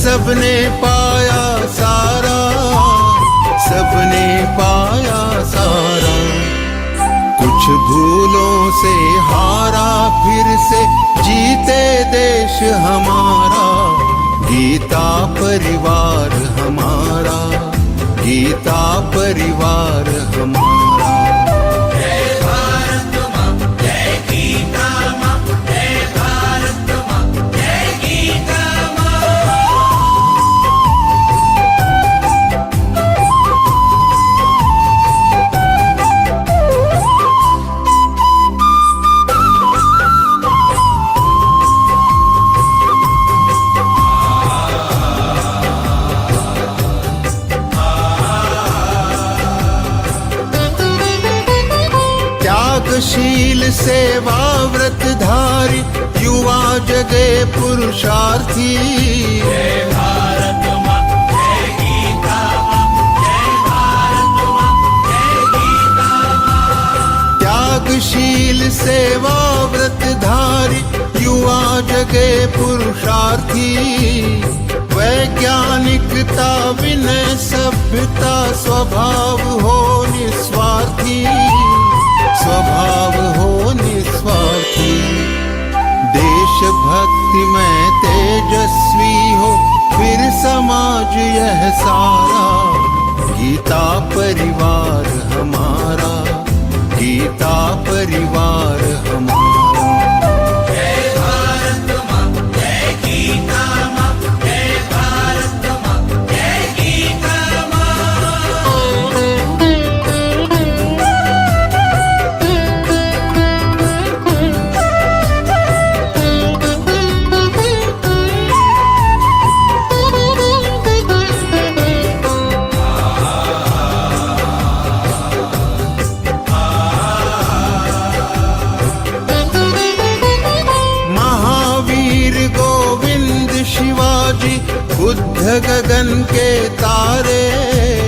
सबने पाया सारा, सबने पाया सारा। कुछ भूलों से हारा, फिर से जीते देश हमारा। गीता परिवार हमारा, गीता परिवार हमारा। जय भारत माँ, जय गीता माँ, जय भारत माँ, जय गीता माँ। त्यागशील सेवा व्रतधारी, युवा जगे पुरुषार्थी। जय भारत माँ, जय गीता माँ, जय भारत माँ, जय गीता माँ। त्यागशील सेवा व्रतधारी, युवा जगे पुरुषार्थी। वैज्ञानिकता विनय सभ्यता, स्वभाव हो निस्वार्थी, स्वभाव हो निस्वार्थी। देशभक्ति में तेजस्वी हो, फिर समाज यह सारा। गीता परिवार हमारा, गीता परिवार हमारा। जय भारत माँ, जय गीता माँ, जय भारत माँ, जय गीता माँ। शिवाजी बुद्ध गगन के तारे।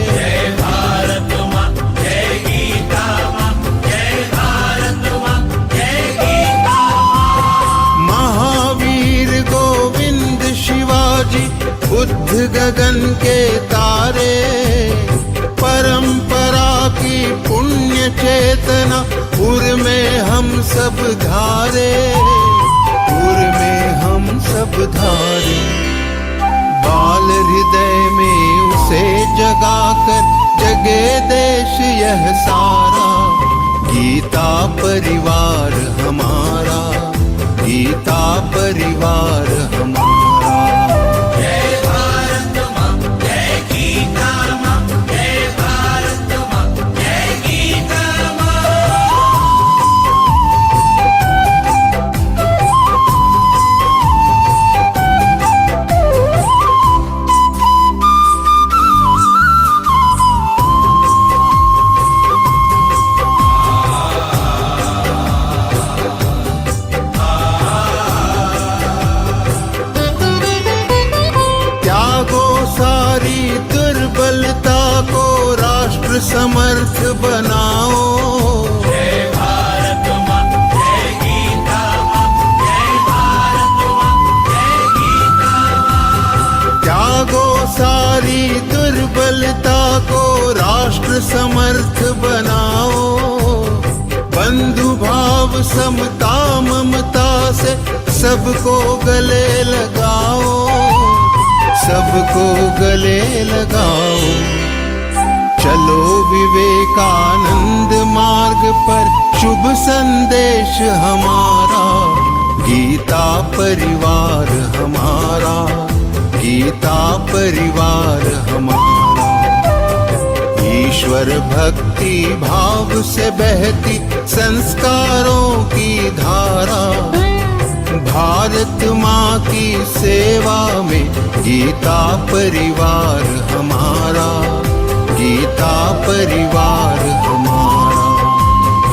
जय भारत माँ, जय गीता माँ, जय भारत माँ, जय गीता माँ। महावीर गोविंद शिवाजी बुद्ध गगन के तारे। परंपरा की पुण्य चेतना, पुर में हम सब धारे, पुर में हम सब धारे। बाल हृदय में उसे जगाकर, जगे देश यह सारा। गीता परिवार हमारा, गीता परिवार हमारा। जय भारत माँ, जय गीता माँ, जय भारत माँ, जय गीता माँ। समर्थ बनाओ। जय भारत माँ, जय गीता माँ, जय भारत माँ, जय गीता माँ। त्यागो सारी दुर्बलता को, राष्ट्र समर्थ बनाओ। बंधु भाव समता ममता से, सबको गले लगाओ, सबको गले लगाओ। चलो विवेकानंद मार्ग पर, शुभ संदेश हमारा। गीता परिवार हमारा, गीता परिवार हमारा। ईश्वर भक्ति भाव से बहती संस्कारों की धारा। भारत माँ की सेवा में, गीता परिवार हमारा, गीता परिवार हमारा।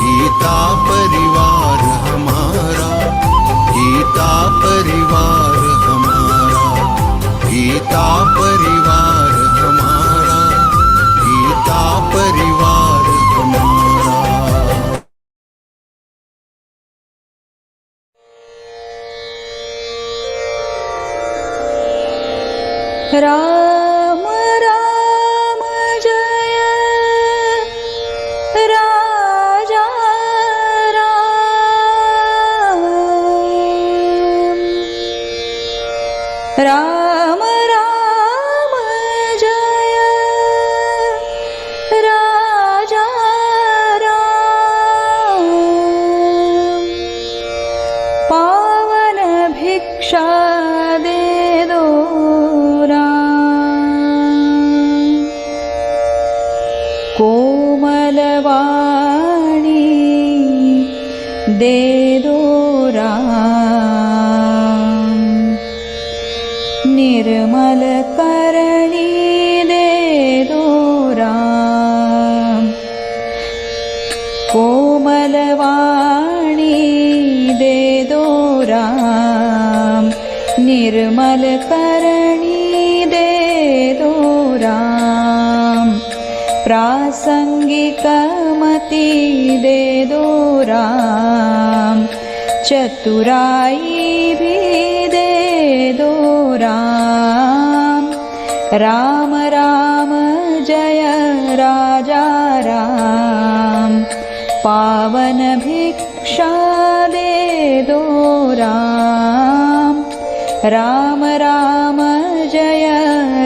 गीता परिवार हमारा, गीता परिवार हमारा। गीता परिवार हमारा, गीता परिवार हमारा। राम राम जय राजा राम। राम राम जय राजा राम। पावन भिक्षा दे दो कोमलवाणी दे दो राम। निर्मल करणी दे दो राम। कोमलवाणी दे दो राम। निर्मल करणी दे दो राम। प्रासंगिकमति दे दो राम। चतुराई भी दे दो राम। राम राम जय राजा राम। पावन भिक्षा दे दो राम। राम राम जय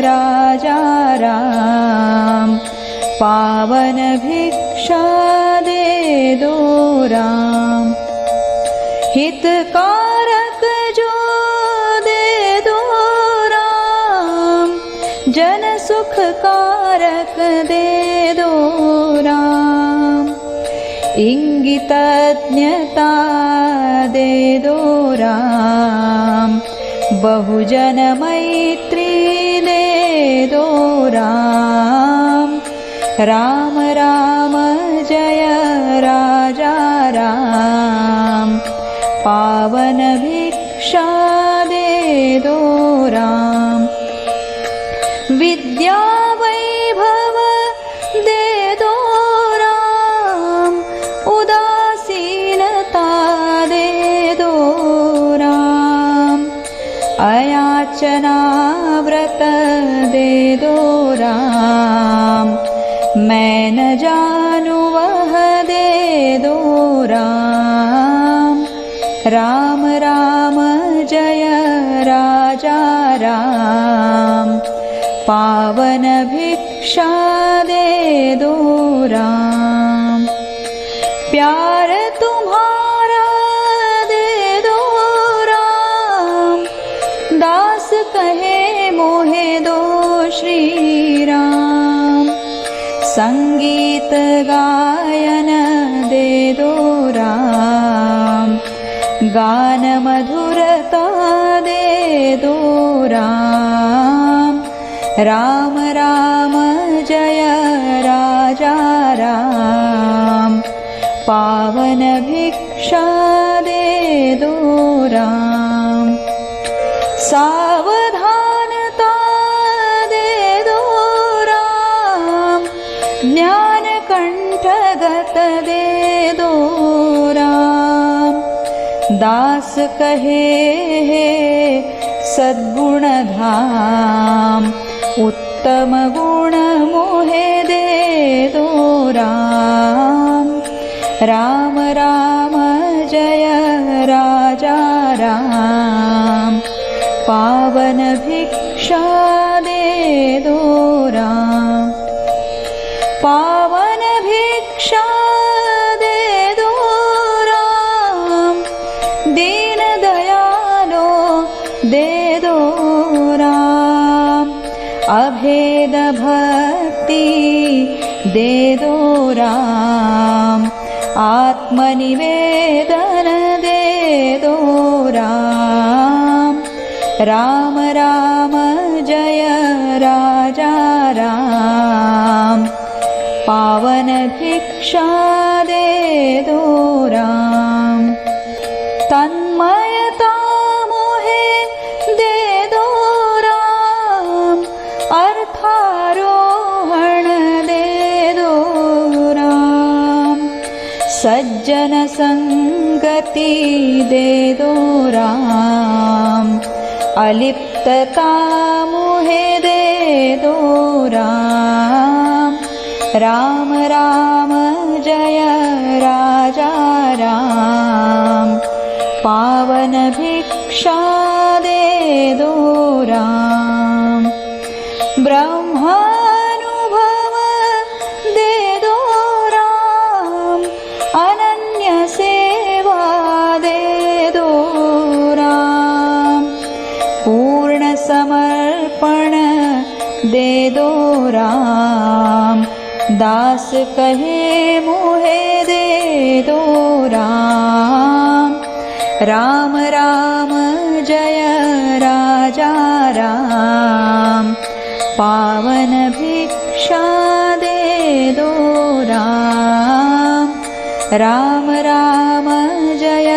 राजा राम। पावन भिक्षा दे दो राम। हितकारक जो दे दो राम। जन सुखकारक दे दो राम। इंगितज्ञता दे दो राम। बहुजन मैत्री दे दो राम। राम राम जय राजा राम। पावन भिक्षा दे दो राम। विद्या वैभव दे दो राम। उदासीनता दे दो राम। अयाचना व्रत दे दो राम। मैं न जानू वह दे दो राम। राम राम जय राजा राम। पावन भिक्षा दे दो राम। प्यार तुम्हारा दे दो राम। दास कहे मोहे दो श्री राम। संगीत गायन दे दो राम। गान मधुरता दे दो राम। राम राम जय राजा राम। पावन भिक्षा दे दो राम। सावधानता दे दो राम। ज्ञान कंठगत दे दो राम। दास कहे हे सद्गुण धाम। उत्तम गुण मोहे दे दो राम। राम राम जय राजा राम। पावन भिक्षा दे दो राम। पावन भिक्षा दे दो राम। दीन दयालो दे दो राम। अभेद भक्ति दे दो राम। आत्मनिवेदन दे दो राम। राम राम जय राजा राम। पावन भिक्षा दे दो राम। तन्मयता मोहे दे दो राम। अर्थारोहण दे दो राम। सज्जन संगति दे दो राम। अलिप्तता मुहे दे दो राम। राम राम जय राजा राम। पावन भिक्षा दे दो राम। ब्रह्मानुभव दे दो राम। अनन्य सेवा दे दो राम। पूर्ण समर्पण दे दो राम। दास कहे मुहे दे दो राम। राम राम जय राजा राम। पावन भिक्षा दे दो राम। राम राम जय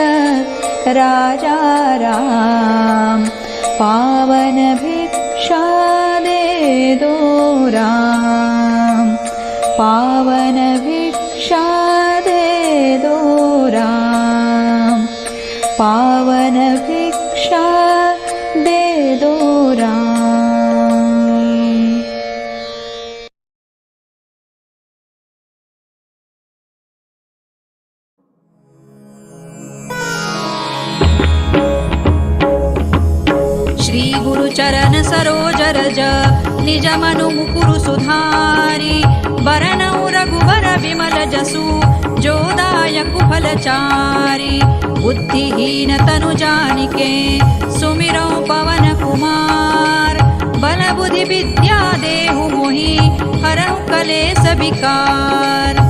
राजा राम। पावन भिक्षा दे दो राम। पावन भिक्षा दे दो राम। पावन भिक्षा दे दो राम। श्री गुरु चरण सरोज रज निज मनु मुकुरु सुधारी। बरनउ रघुबर विमल जसु जो दायकु फलचारी। बुद्धिहीन तनु जानिके सुमिरौ पवन कुमार। बल बुद्धि विद्या देहु मोहि हरहु कलेस विकार।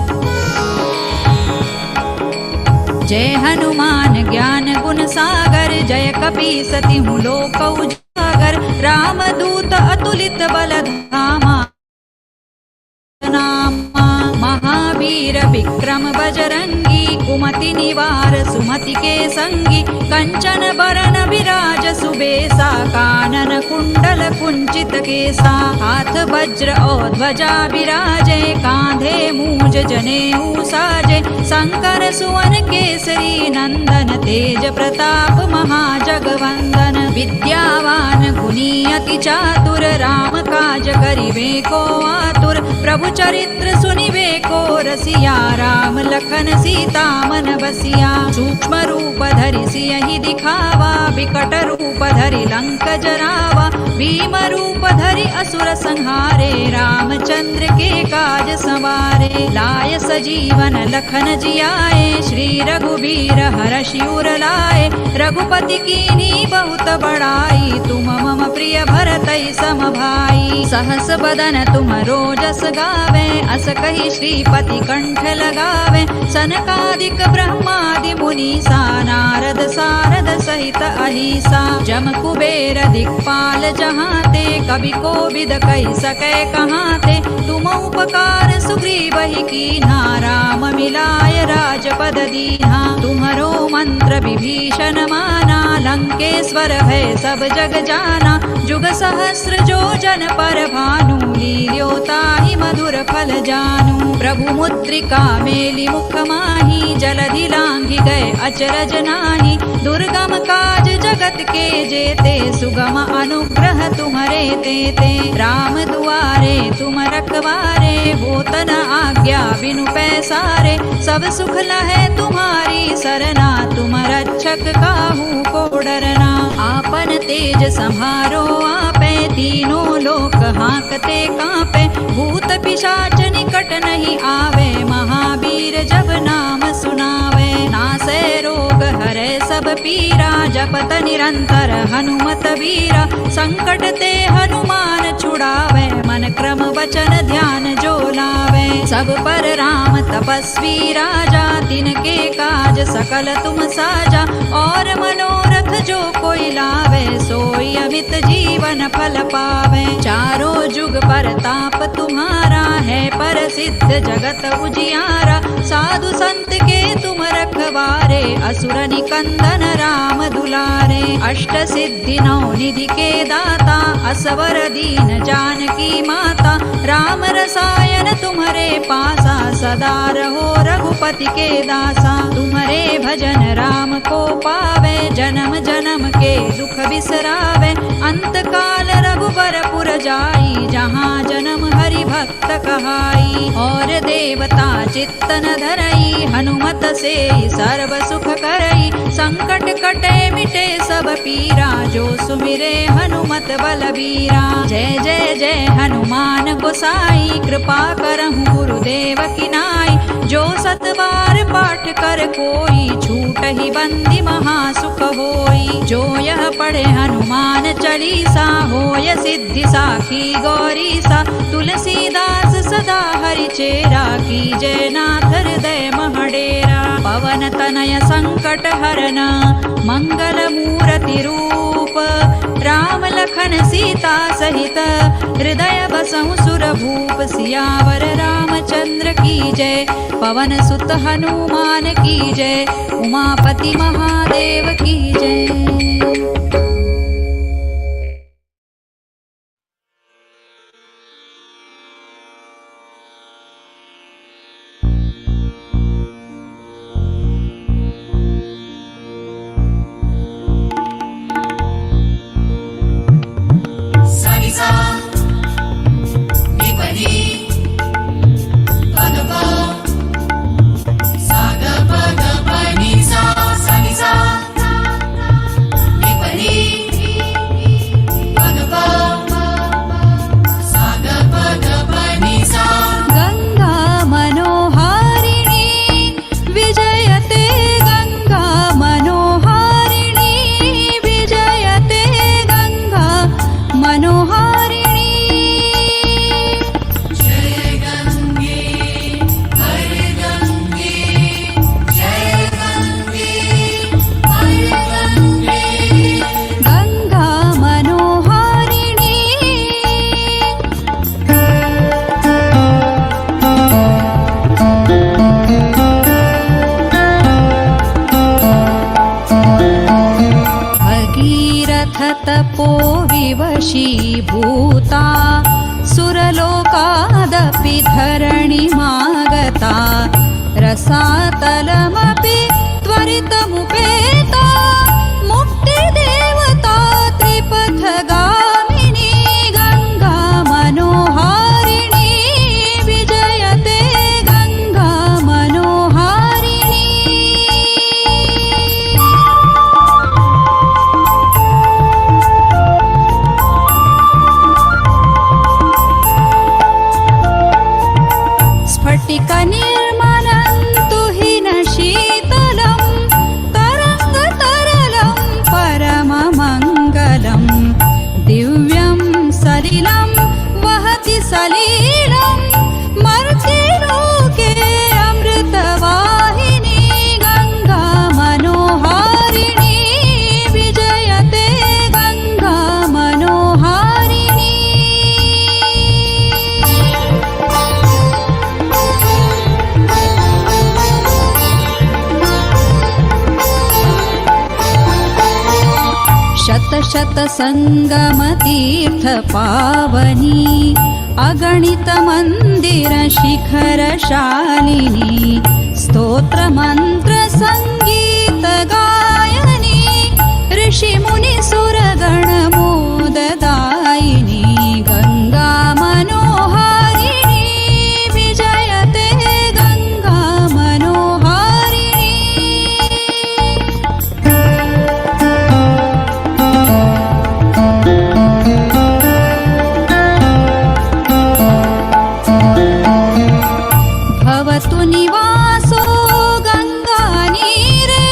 जय हनुमान ज्ञान गुण सागर। जय कपीस तिहु लोक उजागर। रामदूत अतुलित बल धामा। महावीर विक्रम बजरंगी। कुमति निवार सुमति के संगी। कंचन बरन विराज सुबेसा। कानन कुंडल कुंचित केसा। हाथ वज्र और ध्वजा विराजे। कांधे मूज जनेऊ साजे। शंकर सुवन केसरी नंदन। तेज प्रताप महाजगवंदन। विद्यावान गुणी अति चातुर। राम काज करिबे को आतुर। प्रभु चरित्र सुनिबे को रसिया। राम लखन सीता मन बसिया। सूक्ष्म रूप धरि सियहि दिखावा। विकट रूप धरि लंक जरावा। भीम रूप धरि असुर संहारे। रामचंद्र के काज संवारे। लाय सजीवन लखन जियाए। श्री रघुबीर हरषि उर लाए। रघुपति कीन्ही बहुत बड़ाई। तुम मम प्रिय भरतहि सम भाई। सहस बदन तुम रोजस गावे। अस कहि श्रीपति कंठ लगावे। सनकादिक ब्रह्मादि मुनीसा। नारद सारद सहित अहिसा। जम कुबेर दिक्पाल जहाते। कवि कोविद कहि सकै कहाते। तुम उपकार सुग्रीवहि कीन्हा। राम मिलाय राजपद दीन्हा। तुम्हरो मंत्र विभीषण माना। लंकेश्वर भय सब जग जाना। जुग सहस्र जो जन पर भानु। लील्यो ताहि मधुर फल जानू। प्रभु मुद्रिका मेलि मुख माहि। जलधि लांघि गए अचरज नाही। दुर्गम काज जगत के जेते। सुगम अनुग्रह तुम्हरे तेते। राम दुआरे तुम रखवारे। होत न आज्ञा बिनु पैसारे। सब सुख लहै तुम्हारी सरना। तुम रक्षक काहू को डरना। आपन तेज सम्हारो आपे। तीनों लोक हांकते कांपे। भूत पिशाच निकट नहीं आवे। महावीर जब नाम सुनावे। नासै रोग हरै सब पीरा। जपत निरंतर हनुमत वीरा। संकट ते हनुमान छुड़ावे। मन क्रम वचन ध्यान जो लावे। सब पर राम तपस्वी राजा। तिनके काज सकल तुम साजा। और मनोरथ जो कोई लावे। सोई अमित जीवन फल पावे। चारों जुग पर ताप तुम्हारा है। प्रसिद्ध जगत उजियारा। साधु संत के तुम रखवारे। असुर निकंदन राम दुलारे। अष्ट सिद्धि नौ निधि के दाता। असवर दीन जानकी माता, राम रसायन तुम्हारे पासा, सदा रहो रघुपति के दासा। तुम्हारे भजन राम को पावे, जन्म जन्म के दुख बिसरावे। अंत काल रघुबर पुर जाई, जहाँ जन्म हरि भक्त कहाई। और देवता चित्तन धरई, हनुमत से सर्व सुख करई। संकट कटे मिटे सब पीरा, जो सुमिरे हनुमत बलबीरा। जय जय जय हनुमान गोसाई, कृपा करहु गुरुदेव की नाई। जो सत बार पाठ कर कोई, छूट ही बंदी महासुख होई। जो यह पढ़े हनुमान चालीसा, होय सिद्धि साखी गौरीसा। तुलसीदास सदा हरि चेरा, की जय नाथ हृदय महडेरा। पवन तनय संकट हरन, मंगल मूर्ति रूप। राम लखन सीता सहित, हृदय बसहु सुर भूप। सियावर रामचंद्र की जय, पवन सुत हनुमान की जय। उमापति महादेव की जय। तपोविवशीभूता सुरलोकादपि धरणिमागता रसातलमपि त्वरितमुपेता मुक्तिदेवता त्रिपथगामिनी गंगा मनोहारिणी विजयते गंगा मनोहारिणी। स्फटिक निर्मलं तुहिन शीतलं तरङ्गतरलं परममङ्गलं दिव्यं सलिलं वहति सलीलं मर्त्यलोके अमृतवाहिनी गंगा मनोहारिणी विजयते गंगा मनोहारिणी। शत शत संगम तीर्थ पावनी अगणित मंदिर शिखर शालिनी स्तोत्र मंत्र संगीत गायनी ऋषि मुनि सुर गण मोददायिनी गंगा मनोहारिणी विजयते गंगा मनोहारिणी। भवतु निवासो गंगानीरे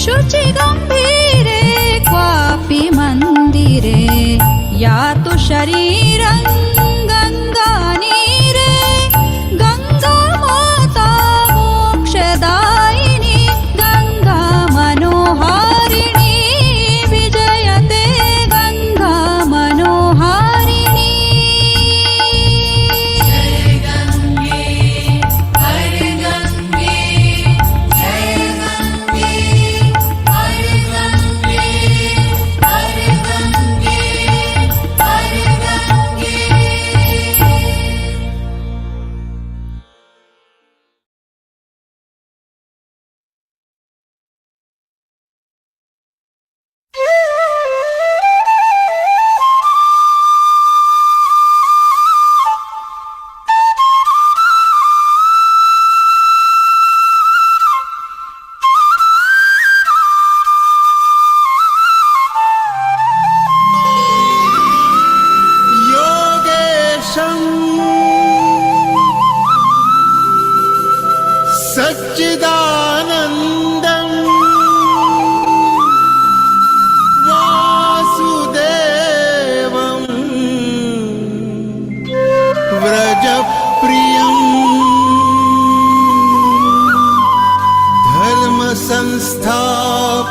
शुचि गंभीरे क्वापि मंदिरे यातु शरीरं गंगानीरे गंगा माता मोक्षदायिनी गंगा मनोहारिणी विजयते गंगा मनोहारिणी।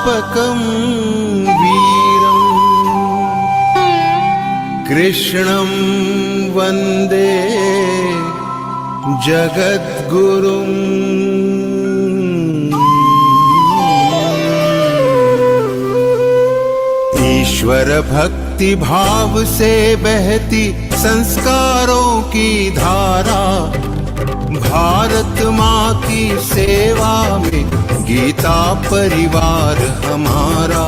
संस्थापकं वीरम् कृष्णं वन्दे जगद्गुरुम् ईश्वर भक्ति भाव से बहती संस्कारों की धारा, भारत माँ की सेवा में गीता परिवार हमारा,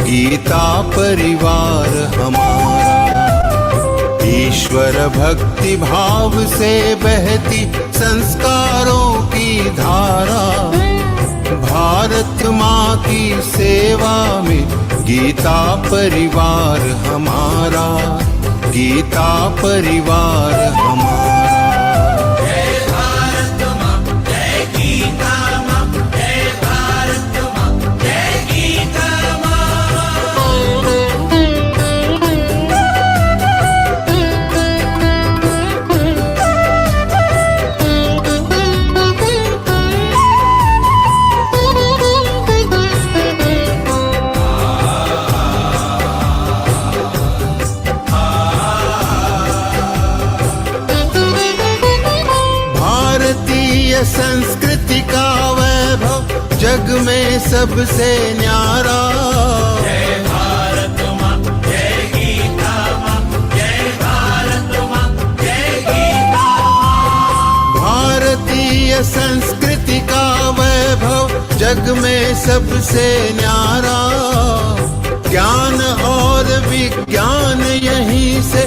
गीता परिवार हमारा। ईश्वर भक्ति भाव से बहती संस्कारों की धारा, भारत माँ की सेवा में गीता परिवार हमारा, गीता परिवार हमारा। जय भारत माँ, जय गीता माँ, जय भारत माँ, जय गीता माँ। भारतीय संस्कृति का वैभव जग में सबसे न्यारा। जय भारत माँ, जय गीता माँ, जय भारत माँ, जय गीता माँ। भारतीय संस्कृति का वैभव जग में सबसे न्यारा। ज्ञान और विज्ञान यहीं से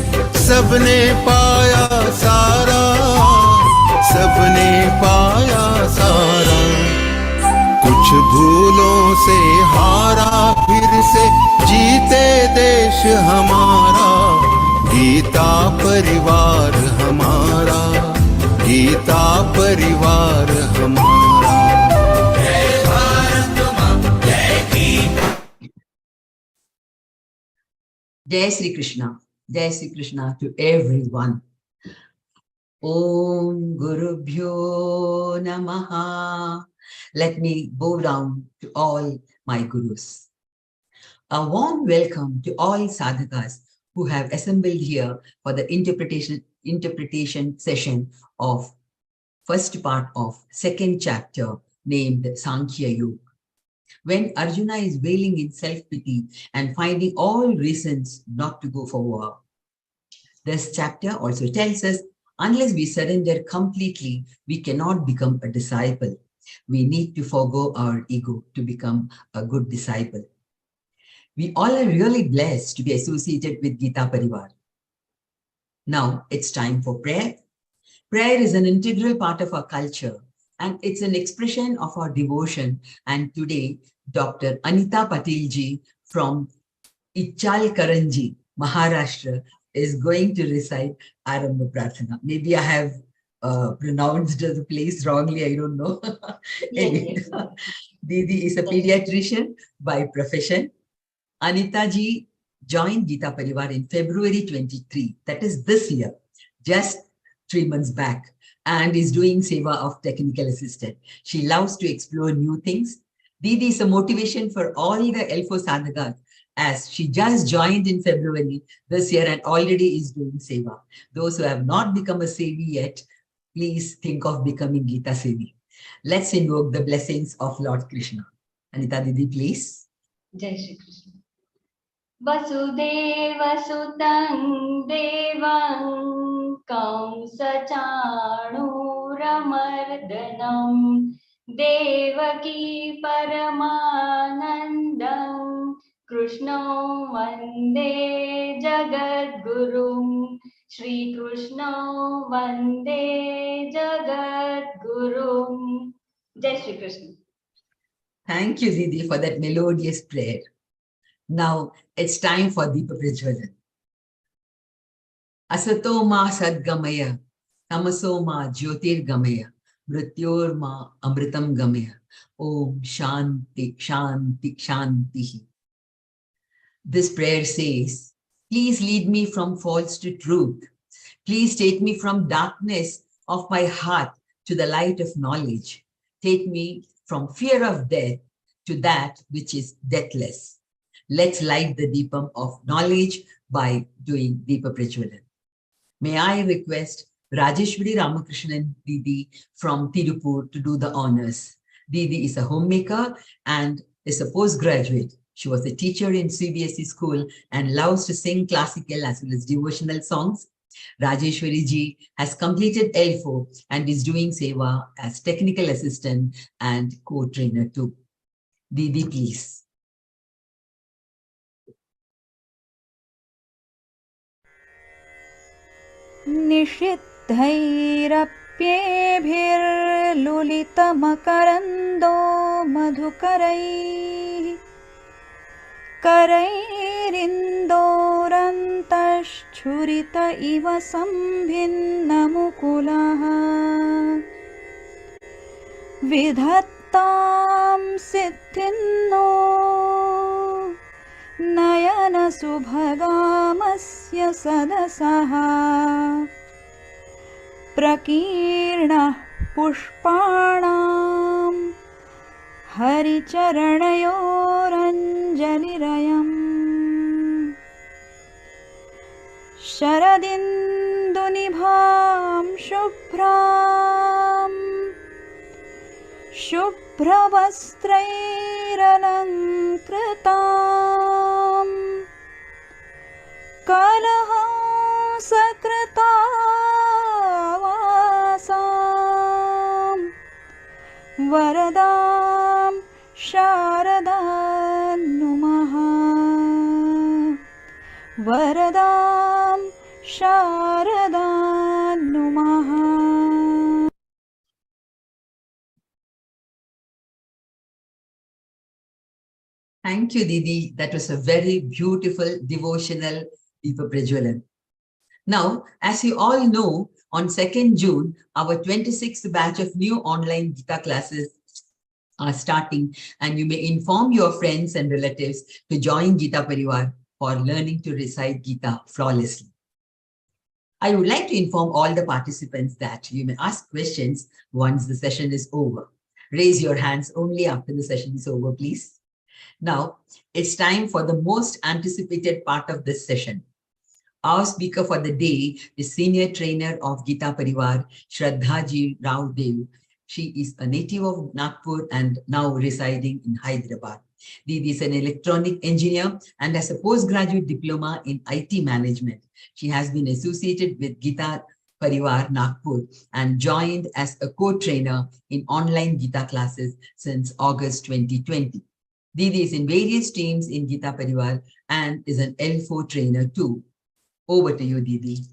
सबने पाया सारा, सबने पाया सारा। कुछ भूलों से हारा फिर से जीते देश हमारा, गीता परिवार हमारा, गीता परिवार हमारा। जय भारत माँ, जय Gita. Jai Sri Krishna. Jai Sri Krishna to everyone. Om Guru Bhyo Namaha. Let me bow down to all my gurus. A warm welcome to all sadhakas who have assembled here for the interpretation session of first part of second chapter named Sankhya Yoga. When Arjuna is wailing in self-pity and finding all reasons not to go for war. This chapter also tells us, unless we surrender completely, we cannot become a disciple. We need to forego our ego to become a good disciple. We all are really blessed to be associated with Geeta Parivar. Now it's time for prayer. Prayer is an integral part of our culture and it's an expression of our devotion. And today, Dr. Anita Patilji from Ichalkaranji, Maharashtra, is going to recite Arambha Prarthana. Maybe I have pronounced the place wrongly, I don't know. Anyway, Didi is a pediatrician by profession. Anita ji joined Geeta Parivar in February 23, that is this year, just 3 months back, and is doing seva of technical assistant. She loves to explore new things. Didi is a motivation for all the L4 sadhakas, as she just joined in February this year and already is doing seva. Those who have not become a sevi yet, please think of becoming Geeta Sevi. Let's invoke the blessings of Lord Krishna. Anita Didi, please. Jai Shri Krishna. Vasudeva Sutang Devam Kamsachanuramardanam Devaki Paramanandam Krishna Vande Jagadgurum Shri Krishna Vande Jagadgurum. Jai Shri Krishna. Thank you, Didi, for that melodious prayer. Now it's time for Deepa Prajwalan. Asato ma sadgamaya, tamaso ma jyotirgamaya, mrityor ma amritam gamaya. Om Shanti, Shanti, Shanti. This prayer says, please lead me from false to truth. Please take me from darkness of my heart to the light of knowledge. Take me from fear of death to that which is deathless. Let's light the Deepam of knowledge by doing Deepa Prajawalan. May I request Rajeshwari Ramakrishnan Didi from Tirupur to do the honors. Didi is a homemaker and is a postgraduate. She was a teacher in CBSE school and loves to sing classical as well as devotional songs. Rajeshwari ji has completed L4 and is doing seva as technical assistant and co-trainer too. Didi, please. निषिद्धैरप्येभिर्लुलितमकरन्दो मधुकरैः करैरिन्दोरन्तश्छुरित इव सम्भिन्नमुकुलः विधत्तां सिद्धिन्नो नयनसुभगामस्य सदसः प्रकीर्णः पुष्पाणां हरिचरणयोरञ्जलिरयम् शरदिन्दुनिभां शुभ्रवस्त्रैरलङ्कृताम् कलहंसकृतावासां वरदां शारदां नुमः वरदां शारदां नुमः. Thank you, Didi. That was a very beautiful devotional Deepa Prajawalan. Now, as you all know, on 2nd June, our 26th batch of new online Geeta classes are starting, and you may inform your friends and relatives to join Geeta Parivar for learning to recite Geeta flawlessly. I would like to inform all the participants that you may ask questions once the session is over. Raise your hands only after the session is over, please. Now, it's time for the most anticipated part of this session. Our speaker for the day is Senior Trainer of Geeta Parivar, Shraddha ji Raodeo. She is a native of Nagpur and now residing in Hyderabad. Didi is an electronic engineer and has a postgraduate diploma in IT management. She has been associated with Geeta Parivar Nagpur and joined as a co-trainer in online Geeta classes since August 2020. Didi is in various teams in Geeta Parivar and is an L4 trainer too. Over to you, Didi.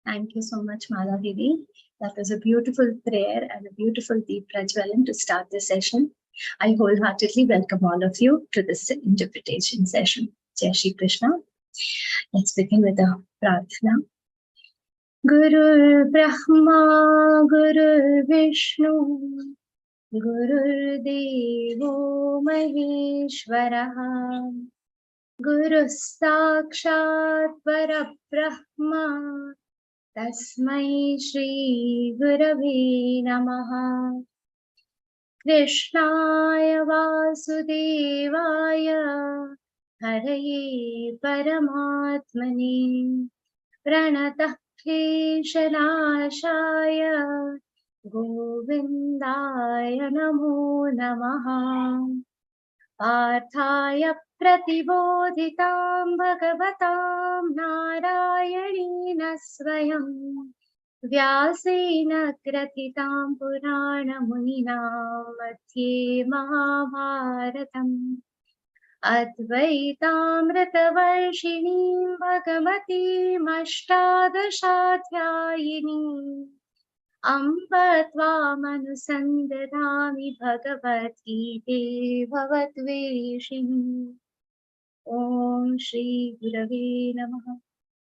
Thank you so much, Mala Didi. That was a beautiful prayer and a beautiful deep Prajwalan to start the session. I wholeheartedly welcome all of you to this interpretation session. Jai Shri Krishna. Let's begin with a prarthana. Guru Brahma, Guru Vishnu, Guru Devo Maheshwaraha, Guru Sakshat Parabrahma, Tasmai Shri Gurave Namaha. Krishnaya Vasudevaya, Haraye Paramatmane, Pranatah Kleshanashaya, Govindaya Namo Namaha. Parthaya Pratibodhitam Bhagavatam Narayanina Swayam, Vyasena Kratitam Purana Munina Madhye Mahabharatam, Advaitam Ratavarshinim Bhagavatim Ashtadashaധ്യായിനീം Amba Tvamanusandarami Bhagavadgīte Bhavatveshini. Om Shri Gurave Namaha,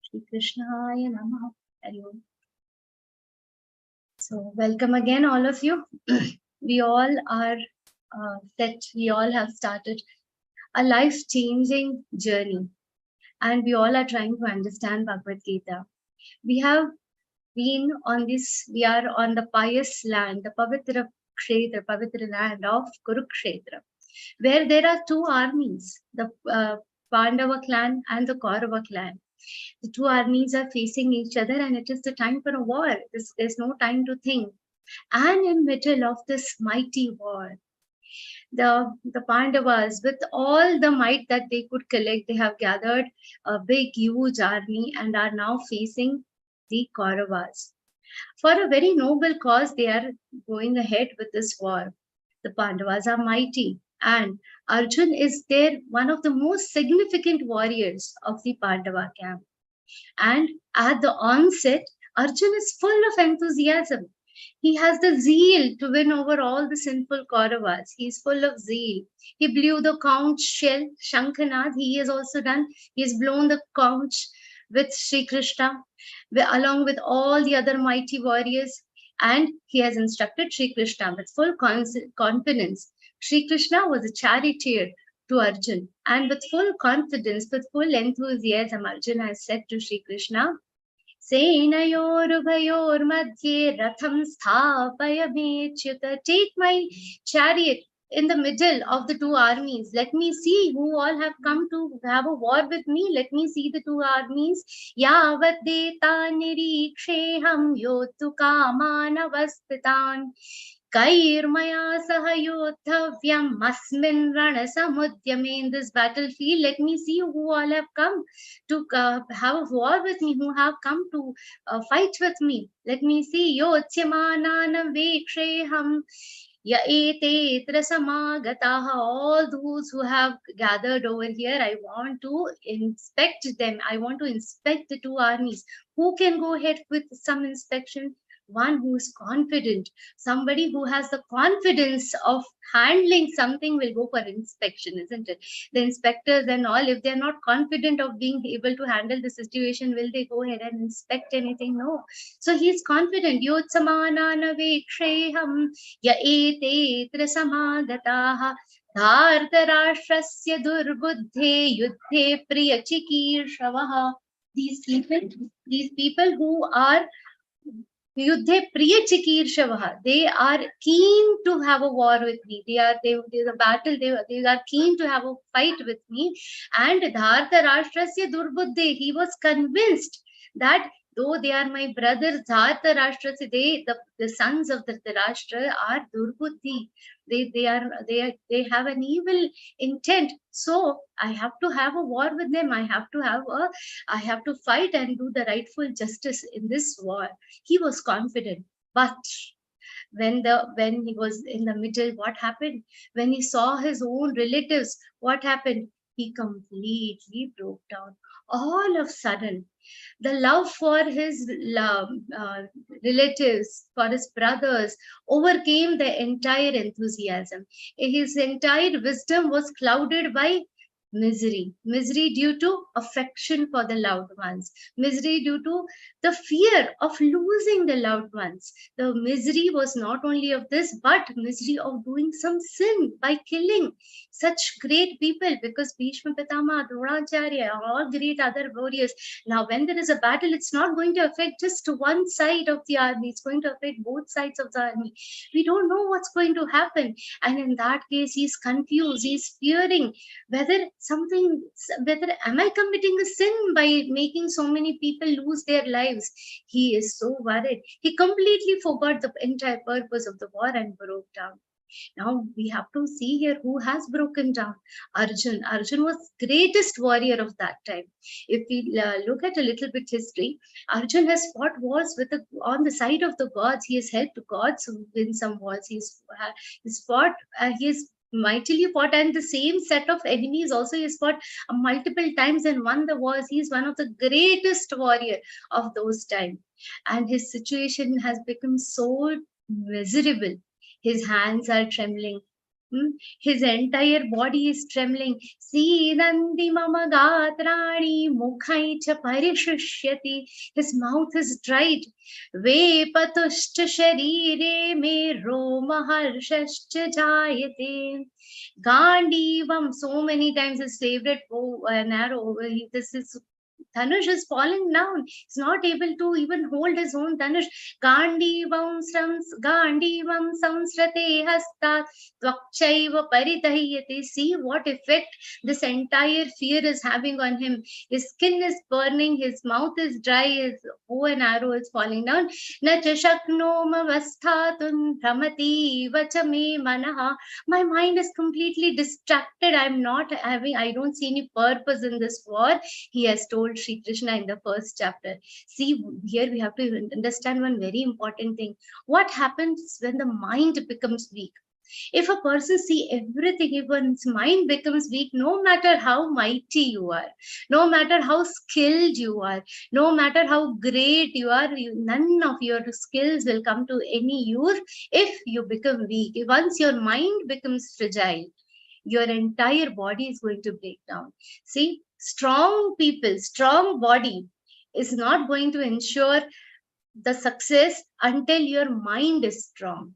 Shri Krishnaya Namaha. Hari Om. So, welcome again, all of you. We all are we all have started a life-changing journey, and we all are trying to understand Bhagavad Gita. We have been on this, we are on the pious land, the Pavitra Kurukshetra, Pavitra land of Kurukshetra, where there are two armies, the Pandava clan and the Kaurava clan. The two armies are facing each other, and it is the time for a war. There's no time to think. And in middle of this mighty war, the Pandavas, with all the might that they could collect, they have gathered a big, huge army and are now facing the Kauravas. For a very noble cause, they are going ahead with this war. The Pandavas are mighty, and Arjun is there, one of the most significant warriors of the Pandava camp. And at the onset, Arjun is full of enthusiasm. He has the zeal to win over all the sinful Kauravas. He is full of zeal. He blew the conch shell, Shankhanath. He has also done, he has blown the conch with Sri Krishna, along with all the other mighty warriors. And he has instructed Sri Krishna with full confidence. Sri Krishna was a charioteer to Arjun. And with full confidence, with full enthusiasm, Arjun has said to Sri Krishna, Senayor madhye ratham sthapaya mechyuta. Take my chariot in the middle of the two armies. Let me see who all have come to have a war with me. Let me see the two armies. Yavat deta niriksheham yotu kamanavastitan. Kairmaya sahayotthavyam asmin rana samudyame. In this battlefield, let me see who all have come to have a war with me, who have come to fight with me. Let me see. Yotyamananam veksheham ya etetra samagataha. All those who have gathered over here, I want to inspect them. I want to inspect the two armies. Who can go ahead with some inspection? One who is confident, somebody who has the confidence of handling something will go for inspection, isn't it? The inspectors and all, if they're not confident of being able to handle the situation, will they go ahead and inspect anything? No. So he's confident. Yotsamanana veksheham ya etetra samagataha dhartarashtrasya durbuddhe yuddhe priyachikirshavaha. These people who are Yuddhe Priya Chikirshavaha, they are keen to have a war with me. There's a battle, they are keen to have a fight with me. And Dharta Rashtrasya Durbuddhe, he was convinced that though they are my brothers, Dharta Rashtrasya, the sons of the Rashtra are Durbuddhi. They have an evil intent. So I have to have a war with them. I have to fight and do the rightful justice in this war. He was confident, but when he was in the middle, what happened? When he saw his own relatives, what happened? He completely broke down. All of a sudden, the love for his relatives, for his brothers, overcame the entire enthusiasm. His entire wisdom was clouded by misery due to affection for the loved ones, misery due to the fear of losing the loved ones. The misery was not only of this, but misery of doing some sin by killing such great people, because Bhishma Pitama, Dronacharya, all great other warriors. Now when there is a battle, it's not going to affect just one side of the army, it's going to affect both sides of the army. We don't know what's going to happen, and in that case he's confused, he's fearing whether am I committing a sin by making so many people lose their lives? He is so worried. He completely forgot the entire purpose of the war and broke down. Now we have to see here who has broken down. Arjun. Arjun was greatest warrior of that time. If we look at a little bit history, Arjun has fought wars on the side of the gods. He has helped gods win some wars. He's mightily fought, and the same set of enemies also he has fought multiple times and won the wars. He is one of the greatest warrior of those times, and his situation has become so miserable. His hands are trembling. His entire body is trembling. Nandi mama gatrani mukhai cha parishishyati. His mouth is dried. Vepatushcha sharire me roma harshascha jayate. Gandivam, so many times his favorite bow and arrow. This is Dhanush is falling down. He's not able to even hold his own Dhanush. Gandivam samsrate hastat tvakchaiva paridahyate. See what effect this entire fear is having on him. His skin is burning, his mouth is dry, his bow and arrow is falling down. Na chashaknoma vasthatun pramati vachame manaha. My mind is completely distracted. I don't see any purpose in this war. He has told Sri Krishna in the first chapter. See, here we have to understand one very important thing. What happens when the mind becomes weak? If a person see everything, if one's mind becomes weak, no matter how mighty you are, no matter how skilled you are, no matter how great you are, none of your skills will come to any use if you become weak. Once your mind becomes fragile, your entire body is going to break down. See, strong people, strong body is not going to ensure the success until your mind is strong.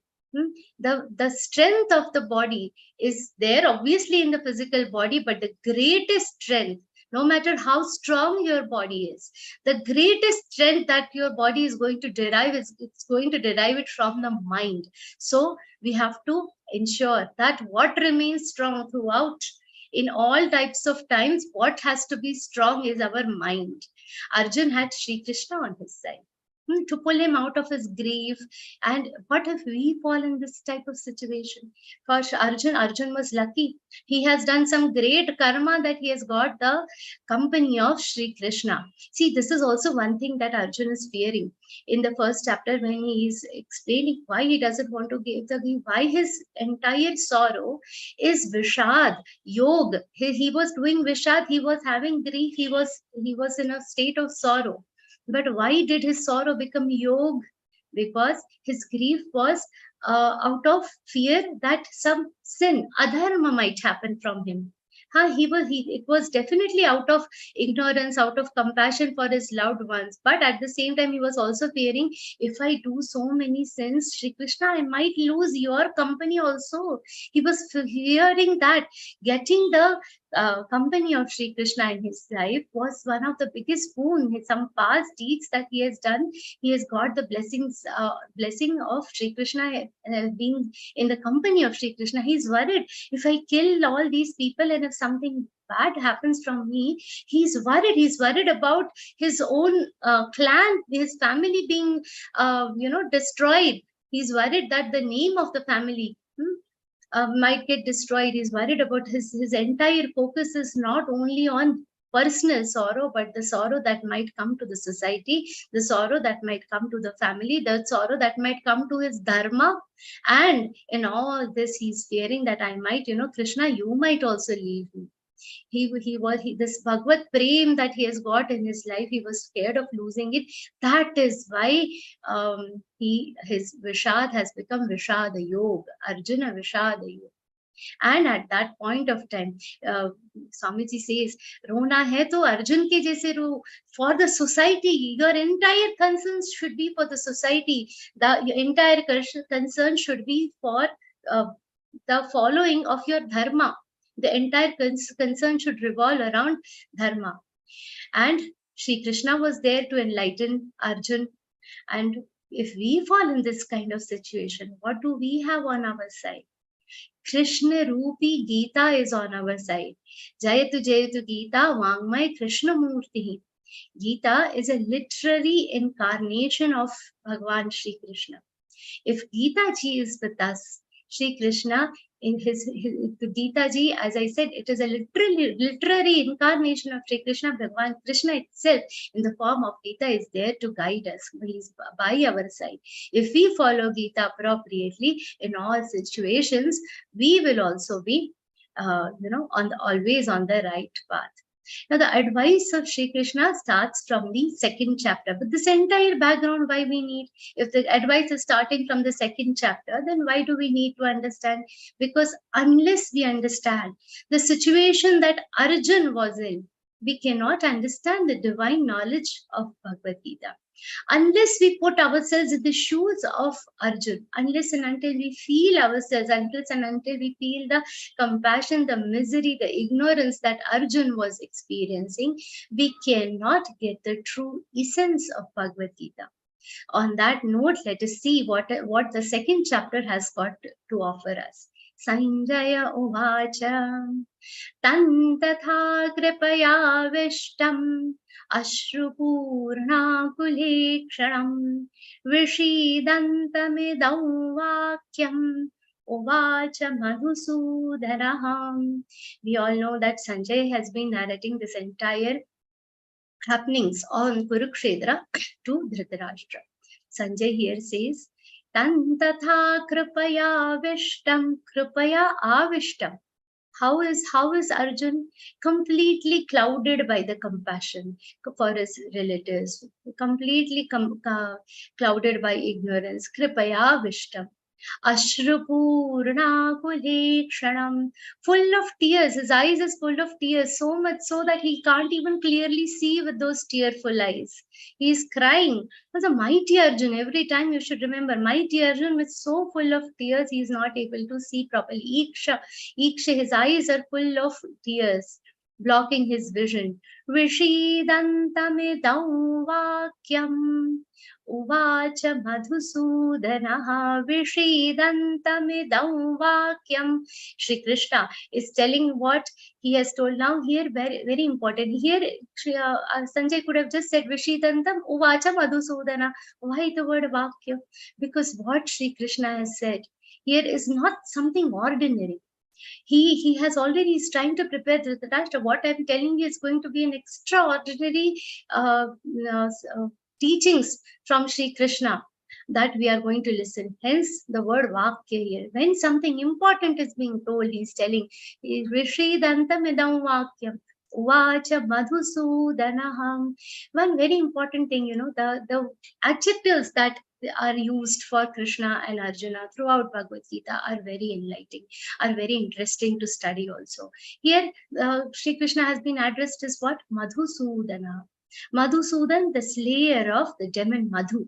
The strength of the body is there, obviously, in the physical body, but the greatest strength, no matter how strong your body is, the greatest strength that your body is going to derive it's going to derive it from the mind. So we have to ensure that what remains strong throughout, in all types of times, what has to be strong is our mind. Arjun had Sri Krishna on his side to pull him out of his grief. And what if we fall in this type of situation? For Arjun was lucky. He has done some great karma that he has got the company of Sri Krishna. See, this is also one thing that Arjun is fearing. In the first chapter, when he is explaining why he doesn't want to give the gift, why his entire sorrow is Vishad, Yog. He was doing Vishad, he was having grief, he was in a state of sorrow. But why did his sorrow become Yog? Because his grief was out of fear that some sin, adharma, might happen from him. It was definitely out of ignorance, out of compassion for his loved ones. But at the same time, he was also fearing, if I do so many sins, Shri Krishna, I might lose your company also. He was fearing that getting the company of Shri Krishna in his life was one of the biggest boon. Some past deeds that he has done, he has got the blessing of Shri Krishna, being in the company of Shri Krishna. He's worried, if I kill all these people and if something bad happens from me, he's worried. He's worried about his own clan, his family being destroyed. He's worried that the name of the family might get destroyed. He's worried about his entire focus is not only on personal sorrow, but the sorrow that might come to the society, the sorrow that might come to the family, the sorrow that might come to his dharma. And in all this, he's fearing that I might, Krishna, you might also leave me. This Bhagavad Prem that he has got in his life, he was scared of losing it. That is why his Vishad has become Vishada Yoga, Arjuna Vishada Yoga. And at that point of time, Swamiji says, Rona hai to Arjun ke jaise ro, for the society. Your entire concerns should be for the society. Your entire concern should be for the following of your dharma. The entire concern should revolve around dharma. And Shri Krishna was there to enlighten Arjun. And if we fall in this kind of situation, what do we have on our side? Krishna Rupi Geeta is on our side. Jayatu Geeta Vangmay Krishna Murti. Geeta is a literary incarnation of Bhagavan Shri Krishna. If Geeta ji is with us, Shri Krishna, in his Geeta ji, as I said, it is a literary incarnation of Shri Krishna. Bhagavan Krishna itself, in the form of Geeta, is there to guide us. He is by our side. If we follow Geeta appropriately in all situations, we will also be, always on the right path. Now, the advice of Shri Krishna starts from the second chapter. But this entire background, why we need, if the advice is starting from the second chapter, then why do we need to understand? Because unless we understand the situation that Arjun was in, we cannot understand the divine knowledge of Bhagavad Gita. Unless we put ourselves in the shoes of Arjun, unless and until we feel ourselves, unless and until we feel the compassion, the misery, the ignorance that Arjun was experiencing, we cannot get the true essence of Bhagavad Gita. On that note, let us see what the second chapter has got to offer us. Sanjaya Uvacha Tan Tatha Kripayavishtam Ashrupurnakulekshanam Vishidantamidau Vakyam Uvacha Madhusudanaham. We all know that Sanjay has been narrating this entire happenings on Kurukshetra to Dhritarashtra. Sanjay here says, Tan tatha kripaya vishtam, kripaya avishtam. How is Arjun completely clouded by the compassion for his relatives, completely clouded by ignorance? Kripaya vishtam. Ashrupurna kulekshanam, full of tears. His eyes is full of tears, so much so that he can't even clearly see with those tearful eyes. He is crying. That's a mighty Arjun. Every time you should remember, mighty Arjun is so full of tears, he is not able to see properly. Iksha, his eyes are full of tears, blocking his vision. Vishidantamidau vakyam. Uvacha Madhusudanaha Vishidantamidau Vakyam. Shri Krishna is telling what he has told. Now here, very, very important. Here Sanjay could have just said Vishidantam Uvacha Madhusudana. Why the word Vakya? Because what Shri Krishna has said here is not something ordinary. He has already, he's trying to prepare Dhritarashtra. What I'm telling you is going to be an extraordinary teachings from Shri Krishna that we are going to listen. Hence the word Vakya here. When something important is being told, he's telling, Vishidantamidam Vakyam. Uvacha Madhusudanaham. One very important thing, the adjectives that are used for Krishna and Arjuna throughout Bhagavad Gita are very enlightening, are very interesting to study also. Here, Shri Krishna has been addressed as what? Madhusudana. Madhusudan, the slayer of the demon Madhu.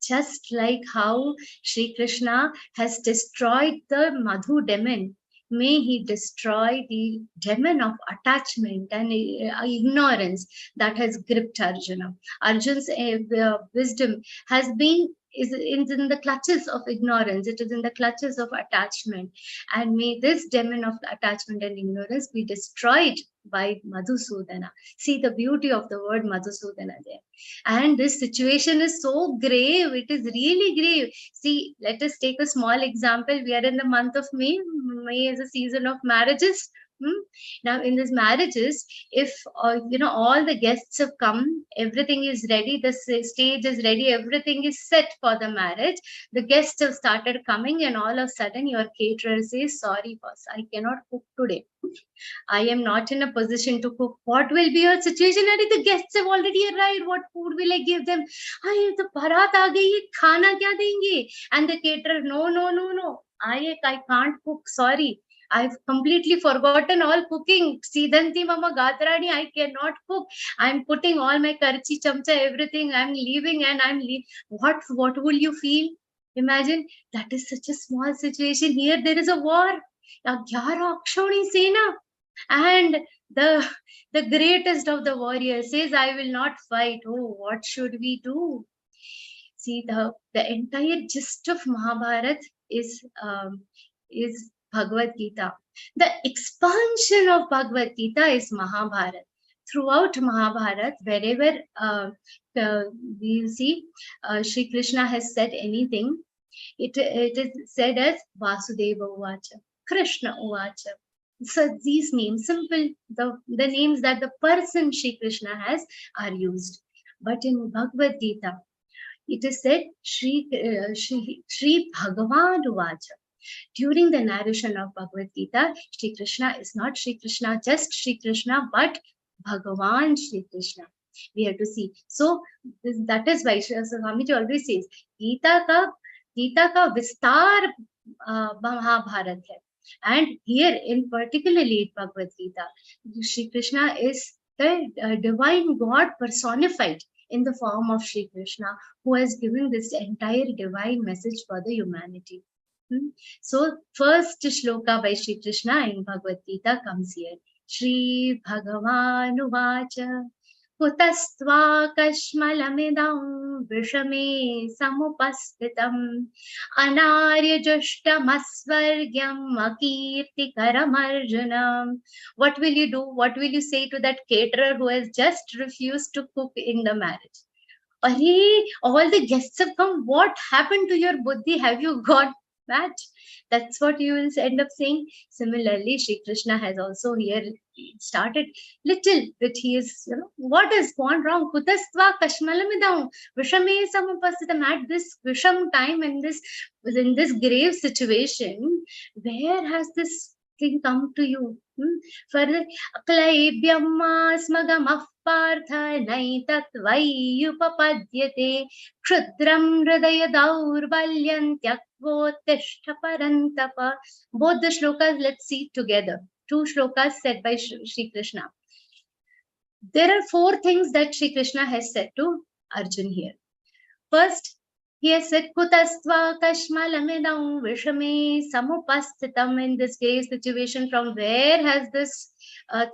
Just like how Shri Krishna has destroyed the Madhu demon, may he destroy the demon of attachment and ignorance that has gripped Arjuna. Arjun's wisdom is in the clutches of ignorance. It is in the clutches of attachment. And may this demon of attachment and ignorance be destroyed by Madhusudana. See the beauty of the word Madhusudana there. And this situation is so grave. It is really grave. See, let us take a small example. We are in the month of May. May is a season of marriages. Now in these marriages, if all the guests have come, everything is ready, the stage is ready, everything is set for the marriage, the guests have started coming, and all of a sudden your caterer says, sorry boss, I cannot cook today. I am not in a position to cook. What will be your situation? The guests have already arrived. What food will I give them? The barat aa gayi, khana kya denge? And the caterer, no. I can't cook, sorry. I've completely forgotten all cooking. Siddhanti Mama Gatrani, I cannot cook. I'm putting all my karchi, chamcha, everything. I'm leaving and I'm leaving. What will you feel? Imagine, that is such a small situation. Here there is a war. 11 Akshoni Sena. And the greatest of the warriors says, I will not fight. Oh, what should we do? See, the entire gist of Mahabharata is Bhagavad Gita. The expansion of Bhagavad Gita is Mahabharata. Throughout Mahabharata, wherever we see Shri Krishna has said anything, it is said as Vasudeva Uvacha, Krishna Uvacha. So these names, simple, the names that the person Shri Krishna has are used. But in Bhagavad Gita, it is said Shri Bhagavan Uvacha. During the narration of Bhagavad Gita, Shri Krishna is not Shri Krishna, just Shri Krishna, but Bhagavan Shri Krishna. We have to see. So that is why Swamiji always says, Geeta ka Vistar Mahabharata hai. And here in particularly Bhagavad Gita, Shri Krishna is the divine God personified. in the form of Shri Krishna, who has given this entire divine message for the humanity. So first shloka by Shri Krishna in Bhagavad Gita comes here. Shri Bhagavan Uvacha Kutasva Kashmalamidam Vishame Samupastitam Anarya Jushtamasvargyam Akirtikaram Arjunam. What will you do? What will you say to that caterer who has just refused to cook in the marriage? Arey, all the guests have come. What happened to your buddhi? Have you got mad? That's what you will end up saying. Similarly, Shri Krishna has also here started little bit. He is, what has gone wrong? Kutastva kashmalamidam vishame samupasitam. At this visham time, in this grave situation, where has this thing come to you? Further, aklaibhyamma smagam partha naitatvayupapadyate kshrudram hridaya daurbalyam tyakvotishta parantapa. Both the shlokas, let's see together. Two shlokas said by Shri Krishna. There are four things that Shri Krishna has said to Arjun here. First, he has said, Kutastva kashmalamidam vishame samupastitam. In this grave situation, from where has this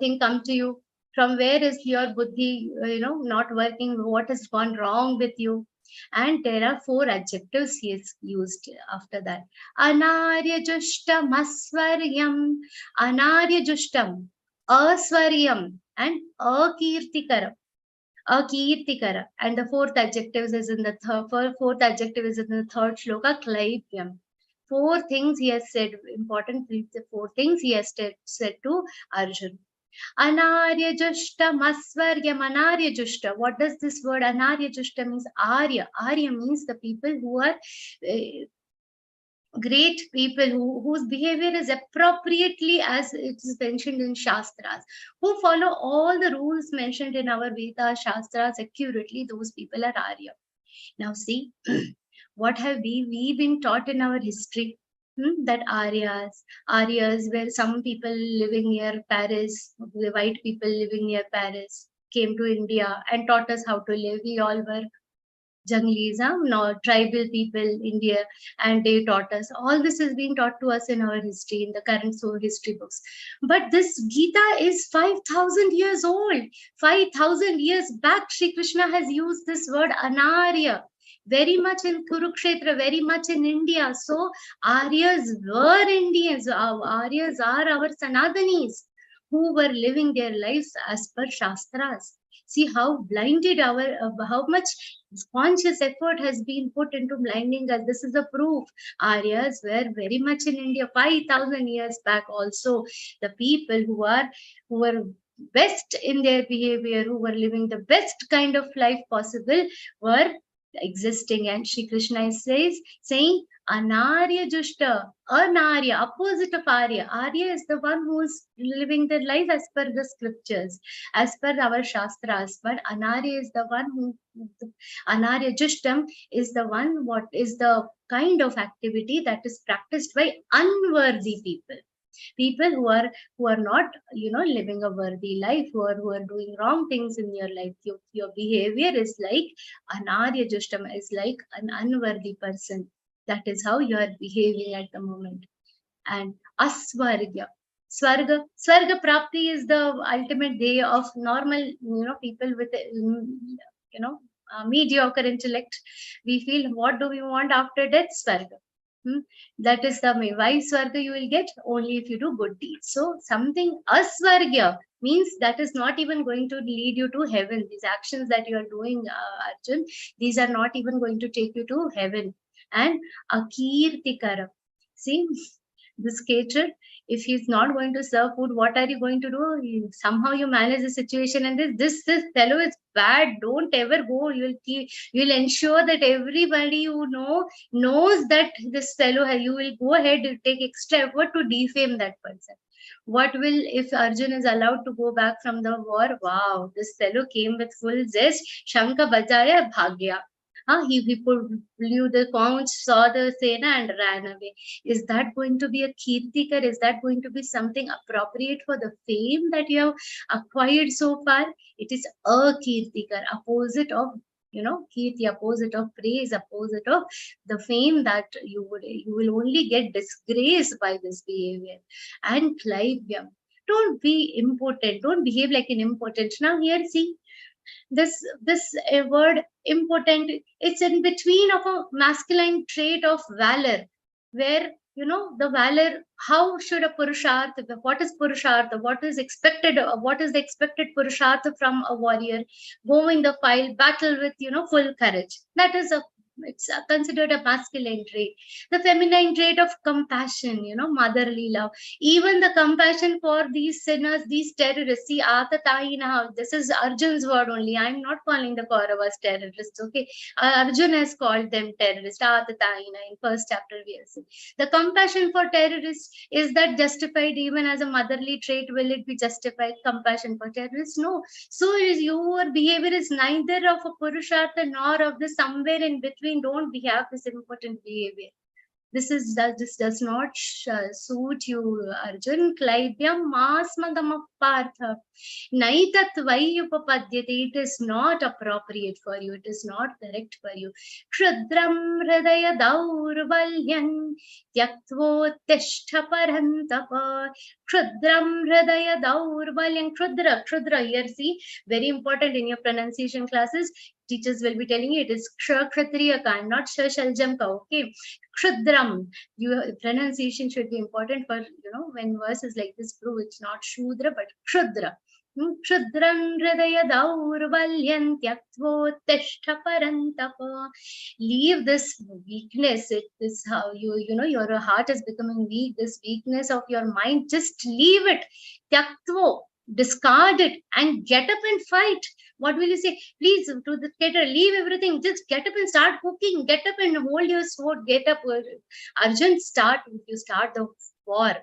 thing come to you? From where is your buddhi, not working? What has gone wrong with you? And there are four adjectives he has used after that. Anarya Jushtam Aswaryam, Anarya Jushtam, Aswaryam, and Akirtikaram. Akirtikara. And the fourth adjective is in the third shloka, Klaipyam. Four things he has said, important, the four things he has said to Arjun. Anarya Jushta Maswaryam. Anarya Jushta. What does this word Anarya Jushta means? Arya. Arya means the people who are great people, whose behavior is appropriately as it is mentioned in Shastras, who follow all the rules mentioned in our Veda Shastras accurately. Those people are Arya. Now see, what have we been taught in our history? That Aryas were some people living near Paris, the white people living near Paris, came to India and taught us how to live. We all were Junglis, tribal people, India, and they taught us. All this is being taught to us in our history, in the current history books. But this Geeta is 5,000 years old. 5,000 years back, Shri Krishna has used this word Anarya. Very much in Kurukshetra, very much in India. So Aryas were Indians. Aryas are our Sanatanis who were living their lives as per Shastras. See how blinded how much conscious effort has been put into blinding us. This is the proof. Aryas were very much in India 5,000 years back also. The people who were best in their behavior, who were living the best kind of life possible, were existing. And Shri Krishna is saying Anarya Jushta, Anarya, opposite of Arya. Arya is the one who is living their life as per the scriptures, as per our Shastras. But Anarya is the one Anarya Jushtam is the one, what is the kind of activity that is practiced by unworthy people. People who are not, living a worthy life, who are doing wrong things in your life. Your behavior is like Anarya Jushtam, is like an unworthy person. That is how you are behaving at the moment. And Aswarga, Swarga Prapti is the ultimate day of normal, people with, mediocre intellect. We feel, what do we want after death? Swarga. That is the why Swarga you will get only if you do good deeds. So something Aswarga means that is not even going to lead you to heaven. These actions that you are doing, Arjun, these are not even going to take you to heaven. And Akirtikara. See, this caterer, if he's not going to serve food, what are you going to do? Somehow you manage the situation, and this fellow is bad. Don't ever go. You'll ensure that everybody you knows that this fellow. You will go ahead and take extra effort to defame that person. What will, if Arjun is allowed to go back from the war? Wow, this fellow came with full zest. Shanka bajaya bhagya. Blew the conch, saw the Sena and ran away. Is that going to be a Kirtikar? Is that going to be something appropriate for the fame that you have acquired so far? It is a Kirtikar, opposite of, Kirti, opposite of praise, opposite of the fame that you will only get disgraced by this behavior. And Klaivyam, don't be impotent, don't behave like an impotent. Now here, see, this word impotent, it's in between of a masculine trait of valor, where the valor, how should a purushartha, what is purushartha, what is expected, what is the expected purushartha from a warrior? Go in the fight, battle with full courage. That is it's considered a masculine trait. The feminine trait of compassion, motherly love, even the compassion for these sinners, these terrorists. See, Atatayina, this is Arjun's word only. I'm not calling the Kauravas terrorists, okay? Arjun has called them terrorists, Atatayina, in first chapter we have seen. The compassion for terrorists, is that justified even as a motherly trait? Will it be justified, compassion for terrorists? No. So your behavior is neither of a Purushartha nor of the somewhere in between. Don't have this important behavior. This does not suit you, Arjun. Klaibyam masmadam partha. Naitat vayupapadyate. It is not appropriate for you. It is not correct for you. Kshrudram hridaya daurvalyan tyaktvottishta parantapa. Kshrudram hridaya daurvalyan. Kshrudra here, see, very important in your pronunciation classes. Teachers will be telling you it is Ksha Kshatriya ka, not Sha Shaljam ka, okay? Kshudram, your pronunciation should be important for, when verses like this prove it's not Shudra, but Kshudra. Kshudram hridaya daurvalyan tyaktvottishta parantapa. Leave this weakness, this how your heart is becoming weak, this weakness of your mind, just leave it. Tyaktvo, discard it and get up and fight. What will you say? Please, to the caterer, leave everything, just get up and start cooking, get up and hold your sword, get up. Arjun, you start the war.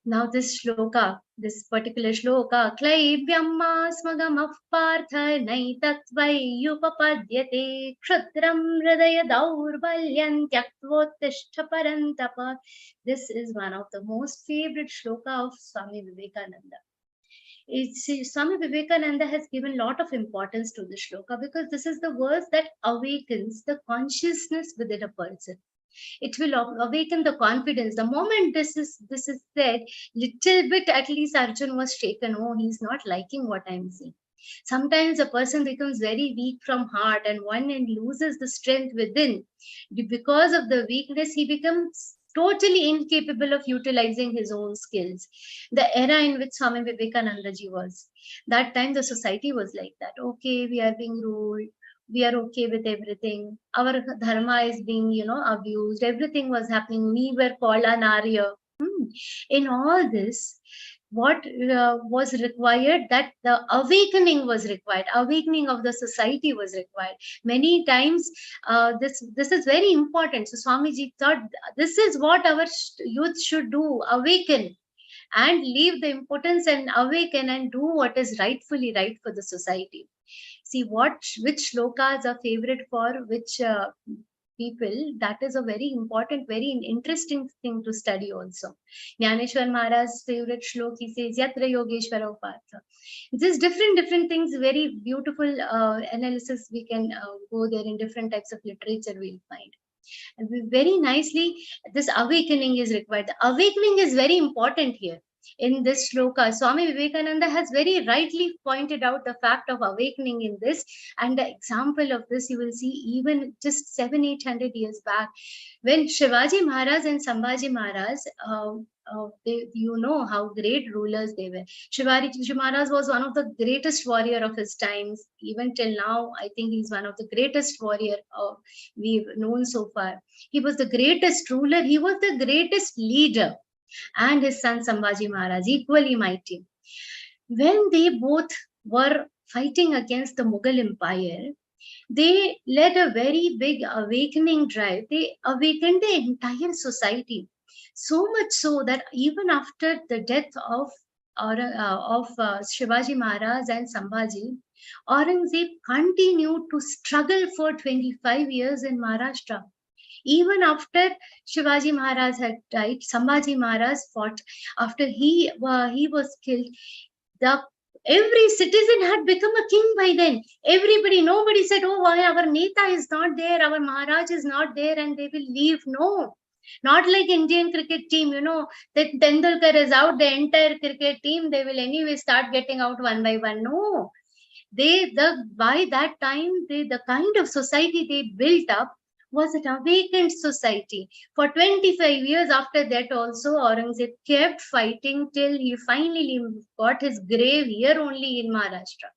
Now this shloka, this particular shloka, Klaibyamma smagam partha naitatvayupapadyate kshatram hridaya daurvalyan tyaktvottishta parantapa. This is one of the most favorite shloka of Swami Vivekananda. Swami Vivekananda has given a lot of importance to this shloka because this is the verse that awakens the consciousness within a person. It will awaken the confidence. The moment this is said, little bit at least Arjun was shaken. Oh, he's not liking what I'm saying. Sometimes a person becomes very weak from heart and loses the strength within. Because of the weakness, he becomes totally incapable of utilizing his own skills. The era in which Swami Vivekananda ji was, that time the society was like that. Okay, we are being ruled. We are okay with everything. Our dharma is being, abused. Everything was happening. We were called an Arya. In all this, what was required, that the awakening was required. Awakening of the society was required. Many times, this is very important. So Swamiji thought this is what our youth should do: awaken and leave the impotence and awaken and do what is rightfully right for the society. See which shlokas are favorite for which people. That is a very important, very interesting thing to study also. Jnaneshwar Maharaj's favorite shlok, he says, Yatra Yogeshwara Upatha. These different things, very beautiful analysis. We can go there in different types of literature we'll find. And very nicely, this awakening is required. The awakening is very important here. In this shloka, Swami Vivekananda has very rightly pointed out the fact of awakening in this, and the example of this you will see even just 700-800 years back, when Shivaji Maharaj and Sambhaji Maharaj, you know how great rulers they were. Shivaji Maharaj was one of the greatest warrior of his times. Even till now, I think he's one of the greatest warrior we've known so far. He was the greatest ruler. He was the greatest leader. And his son Sambhaji Maharaj, equally mighty. When they both were fighting against the Mughal Empire, they led a very big awakening drive. They awakened the entire society. So much so that even after the death of Shivaji Maharaj and Sambhaji, Aurangzeb continued to struggle for 25 years in Maharashtra. Even after Shivaji Maharaj had died, Sambhaji Maharaj fought. After he was killed, every citizen had become a king by then. Nobody said, oh, why our Neta is not there, our Maharaj is not there, and they will leave. No. Not like Indian cricket team, that Tendulkar is out, the entire cricket team, they will anyway start getting out one by one. No. By that time, the kind of society they built up was an awakened society. For 25 years after that also, Aurangzeb kept fighting till he finally got his grave here only in Maharashtra.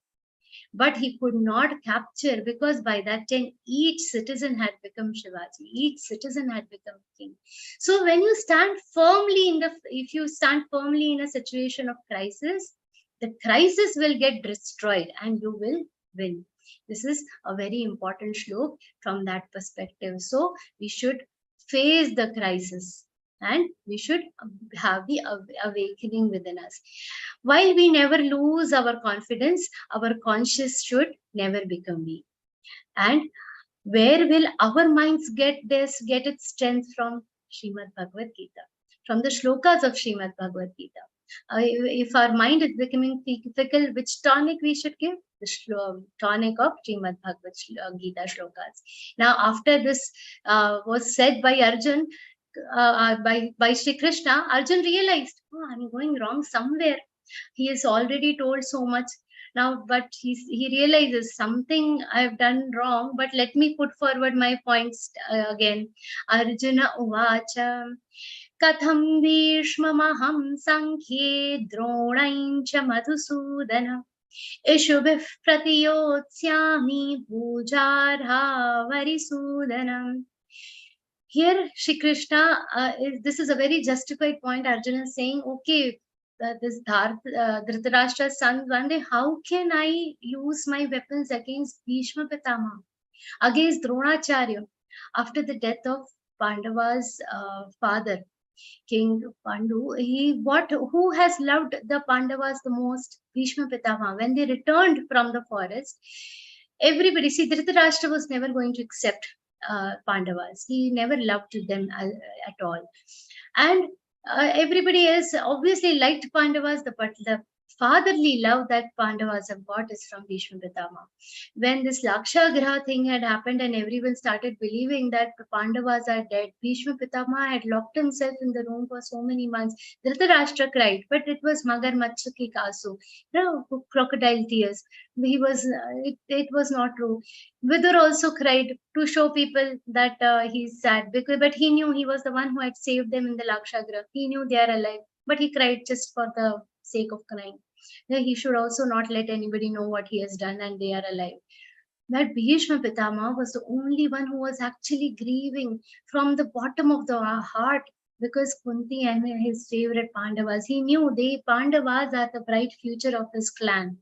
But he could not capture, because by that time each citizen had become Shivaji, each citizen had become king. So when you stand firmly if you stand firmly in a situation of crisis, the crisis will get destroyed and you will win. This is a very important shlok from that perspective. So we should face the crisis and we should have the awakening within us. While we never lose our confidence, our conscience should never become weak. And where will our minds get its strength from? Śrīmad-Bhagavadgītā, from the shlokas of Śrīmad-Bhagavadgītā. If our mind is becoming fickle, which tonic we should give? The tonic of Śrīmad-Bhagavadgītā shlokas. Now, after this was said by Arjun, by Shri Krishna, Arjun realized, oh, I'm going wrong somewhere. He has already told so much now, but he realizes something I've done wrong, but let me put forward my points again. Arjuna uvacha katham bhishmamaham sankhye dronaincha madhusudana ishubhih pratiyotsami pujarha varisudanam. Here, Shri Krishna, this is a very justified point. Arjuna is saying, okay, this Dhritarashtra's son, one day, how can I use my weapons against Bhishma Pitama, against Dronacharya? After the death of Pandava's father, King Pandu, who has loved the Pandavas the most? Bhishma Pitama. When they returned from the forest, everybody, see, Dhritarashtra was never going to accept Pandavas. He never loved them at all. And everybody else obviously liked Pandavas, but the fatherly love that Pandavas have got is from Bhishma Pitama. When this Lakshagraha thing had happened and everyone started believing that the Pandavas are dead, Bhishma Pitama had locked himself in the room for so many months. Dhritarashtra cried, but it was Magar Machki Kasu, crocodile tears. It was not true. Vidur also cried to show people that he's sad, but he knew he was the one who had saved them in the Lakshagraha. He knew they are alive, but he cried just for the sake of crying. He should also not let anybody know what he has done and they are alive. But Bhishma Pitama was the only one who was actually grieving from the bottom of the heart, because Kunti and his favorite Pandavas, he knew Pandavas are the bright future of his clan.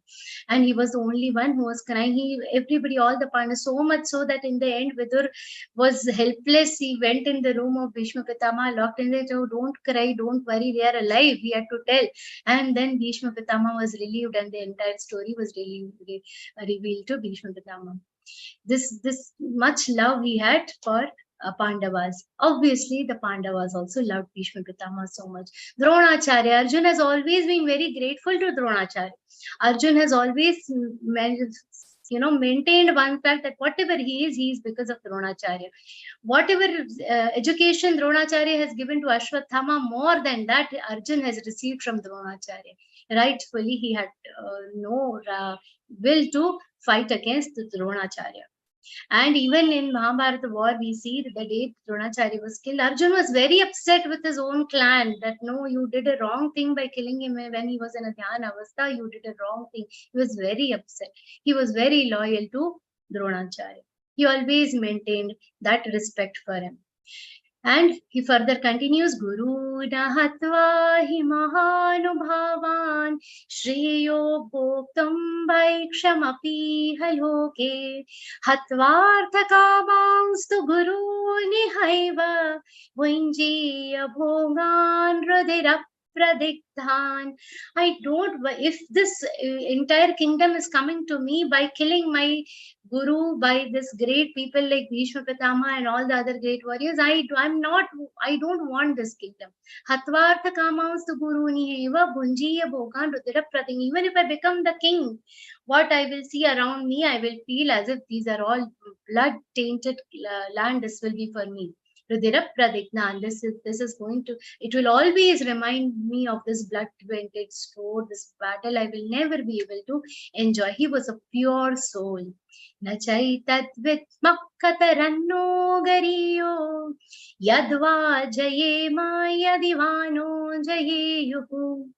And he was the only one who was crying. Everybody, all the Pandavas, so much so that in the end, Vidur was helpless. He went in the room of Bhishma Pitama, locked in there, oh, don't cry, don't worry, they are alive, he had to tell. And then Bhishma Pitama was relieved and the entire story was revealed to Bhishma Pitama. This much love he had for Pandavas. Obviously, the Pandavas also loved Bhishma Pitama so much. Dronacharya, Arjun has always been very grateful to Dronacharya. Arjun has always maintained one fact that whatever he is because of Dronacharya. Whatever education Dronacharya has given to Ashwatthama, more than that Arjun has received from Dronacharya. Rightfully, he had no will to fight against the Dronacharya. And even in Mahabharata war, we see that the day Dronacharya was killed, Arjun was very upset with his own clan that no, you did a wrong thing by killing him when he was in a Dhyana Avastha. You did a wrong thing. He was very upset. He was very loyal to Dronacharya. He always maintained that respect for him. And he further continues, Guru Nahatva hi mahanubhavan Shreyo bhoktam bhaiksamapi haloke Hatvarthakamanstu Guru nihaiva Vunjiya bhogan hridirap pradigdhan. I don't, if this entire kingdom is coming to me by killing my guru, by this great people like Bhishma Pitama and all the other great warriors, I don't want this kingdom. Hatvartha kamastu guruni eva bhunjiya bhogan rudira prating. Even if I become the king, what I will see around me, I will feel as if these are all blood tainted land. This will be for me. Rudira pradigna. This is going to, it will always remind me of this blood tainted sword, this battle I will never be able to enjoy. He was a pure soul. Nachaitat vitmakataranno gariyo yadva jayema yadivano jayeyuhu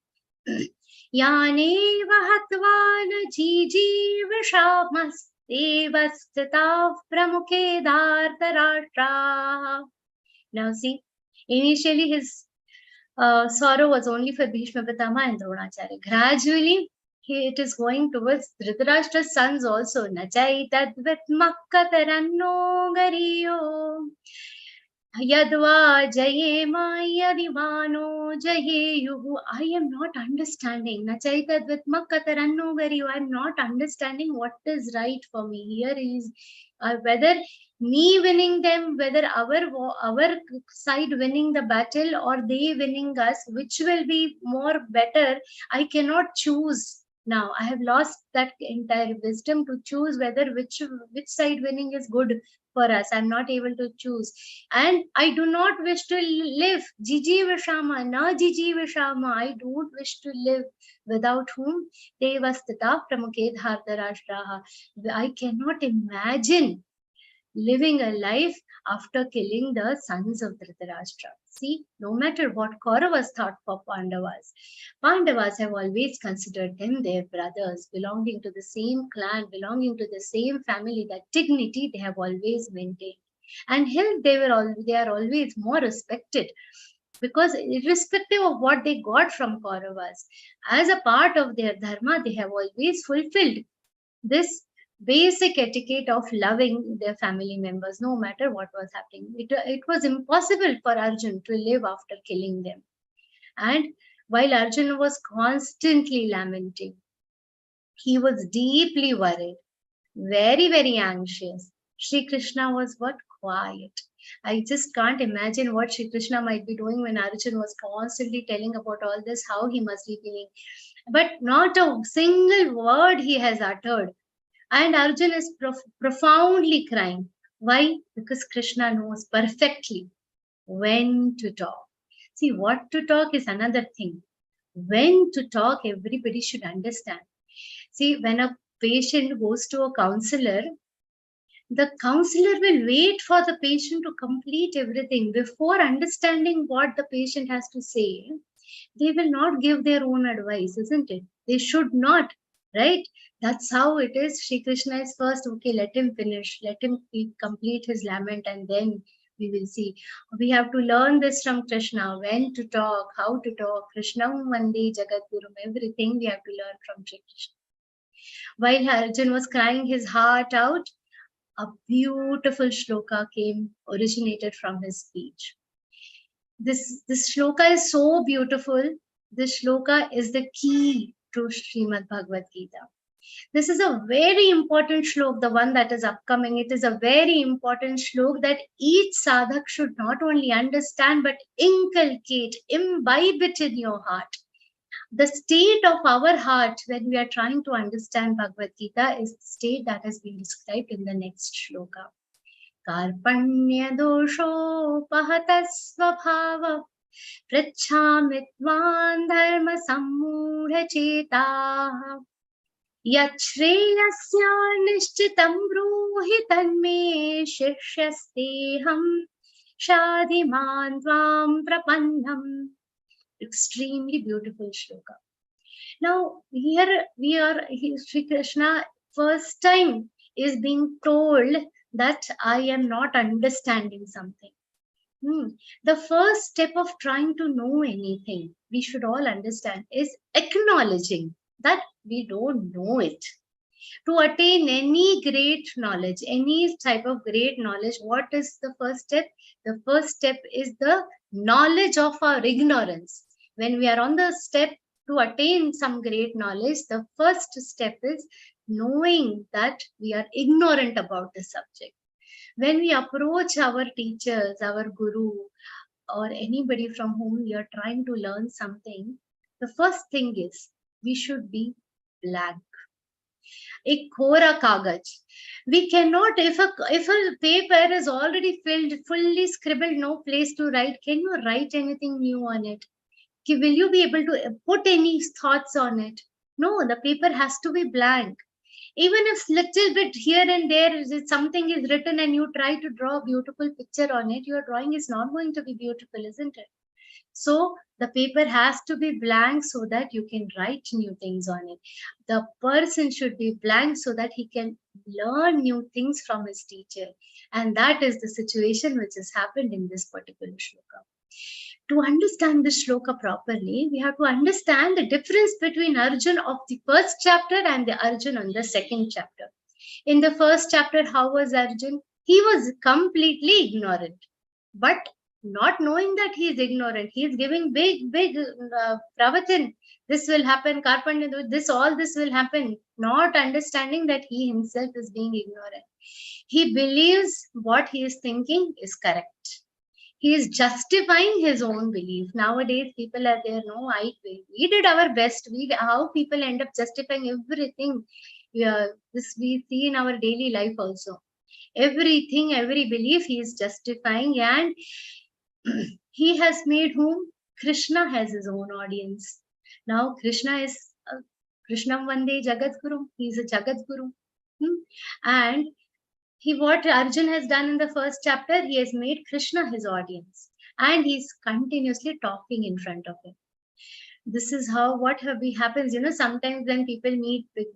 yanev hatva na jijivashamastevastatav pramukhe dhartarashtra. Now see, initially his sorrow was only for Bhishma Pitama and Dronacharya. Gradually, it is going towards Dhritarashtra's sons also. Nachaitat vitmakataranno gariyo yadva jayema yadivano jayeyuhu. I am not understanding. Nachaitat vitmakataranno gariyo. I am not understanding what is right for me. Here is whether me winning them, whether our side winning the battle or they winning us, which will be more better, I cannot choose. Now I have lost that entire wisdom to choose whether which side winning is good for us. I'm not able to choose, and I do not wish to live jiji vishama na jiji vishama. I don't wish to live without whom devastata pramukhe dhartarashtraha. I cannot imagine living a life after killing the sons of Dhritarashtra. See, no matter what Kauravas thought for Pandavas, Pandavas have always considered them their brothers, belonging to the same clan, belonging to the same family. That dignity they have always maintained, and hence they are always more respected, because irrespective of what they got from Kauravas, as a part of their dharma, they have always fulfilled this basic etiquette of loving their family members, no matter what was happening. It was impossible for Arjun to live after killing them. And while Arjun was constantly lamenting, he was deeply worried, very, very anxious. Shri Krishna was what? Quiet. I just can't imagine what Shri Krishna might be doing when Arjun was constantly telling about all this, how he must be feeling. But not a single word he has uttered. And Arjun is profoundly crying. Why? Because Krishna knows perfectly when to talk. See, what to talk is another thing. When to talk, everybody should understand. See, when a patient goes to a counselor, the counselor will wait for the patient to complete everything before understanding what the patient has to say. They will not give their own advice, isn't it? They should not, right? That's how it is. Shri Krishna is first, okay, let him finish, let him complete his lament, and then we will see. We have to learn this from Krishna, when to talk, how to talk. Krishnam Vande Jagadgurum, everything we have to learn from Shri Krishna. While Arjun was crying his heart out, a beautiful shloka originated from his speech. This shloka is so beautiful. This shloka is the key to Śrīmad-Bhagavadgītā. This is a very important shlok, the one that is upcoming. It is a very important shlok that each sadhak should not only understand but inculcate, imbibe it in your heart. The state of our heart when we are trying to understand Bhagavad Gita is the state that has been described in the next shloka. Karpanya dosho pahatasvabhava prachhamitvan dharma sammudha cheta yachreyasya nishchitam bruhi tanme shishyasteham shadiman tvam prapannam. Extremely beautiful shloka. Now here we are, Sri Krishna first time is being told that I am not understanding something. The first step of trying to know anything, we should all understand, is acknowledging that we don't know it. To attain any great knowledge, any type of great knowledge, what is the first step? The first step is the knowledge of our ignorance. When we are on the step to attain some great knowledge, the first step is knowing that we are ignorant about the subject. When we approach our teachers, our guru, or anybody from whom we are trying to learn something, the first thing is we should be blank. A kora kagaj. We cannot, if a paper is already filled, fully scribbled, no place to write, can you write anything new on it? Will you be able to put any thoughts on it? No, the paper has to be blank. Even if little bit here and there something is written and you try to draw a beautiful picture on it, your drawing is not going to be beautiful, isn't it? So the paper has to be blank so that you can write new things on it. The person should be blank so that he can learn new things from his teacher. And that is the situation which has happened in this particular shloka. To understand this shloka properly, we have to understand the difference between Arjun of the first chapter and the Arjun on the second chapter. In the first chapter, how was Arjun? He was completely ignorant. But not knowing that he is ignorant, he is giving big pravachan. This will happen, Karpanya, this, all this will happen. Not understanding that he himself is being ignorant. He believes what he is thinking is correct. He is justifying his own belief. Nowadays, people are there, no, we did our best. How people end up justifying everything. This we see in our daily life also. Everything, every belief he is justifying, and he has made whom? Krishna has his own audience. Now Krishna is Krishnam Vande Jagat Guru. He is a Jagat Guru. And what Arjun has done in the first chapter, he has made Krishna his audience. And he's continuously talking in front of him. This is how, what happens, sometimes when people meet big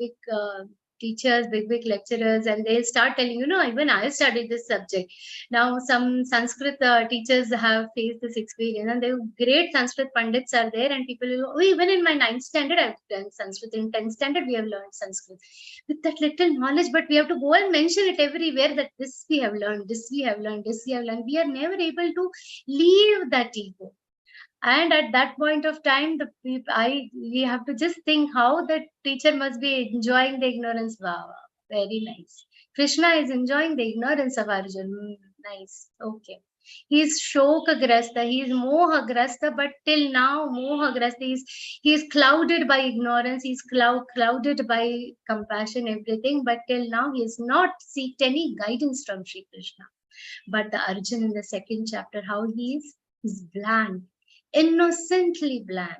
teachers, big lecturers, and they'll start telling, even I studied this subject. Now some Sanskrit teachers have faced this experience, and the great Sanskrit Pandits are there, and people will, oh, even in my 9th standard I've done Sanskrit, in 10th standard we have learned Sanskrit. With that little knowledge, but we have to go and mention it everywhere that this we have learned, this we have learned, this we have learned. We are never able to leave that ego. And at that point of time, we have to just think how the teacher must be enjoying the ignorance. Wow, very nice. Krishna is enjoying the ignorance of Arjun. Nice. Okay. He is shokagrasta, he is mohagrasta, but till now, mohagrasta, he is clouded by ignorance, he is clouded by compassion, everything, but till now he has not sought any guidance from Sri Krishna. But the Arjun in the second chapter, how he is blank. Innocently blank.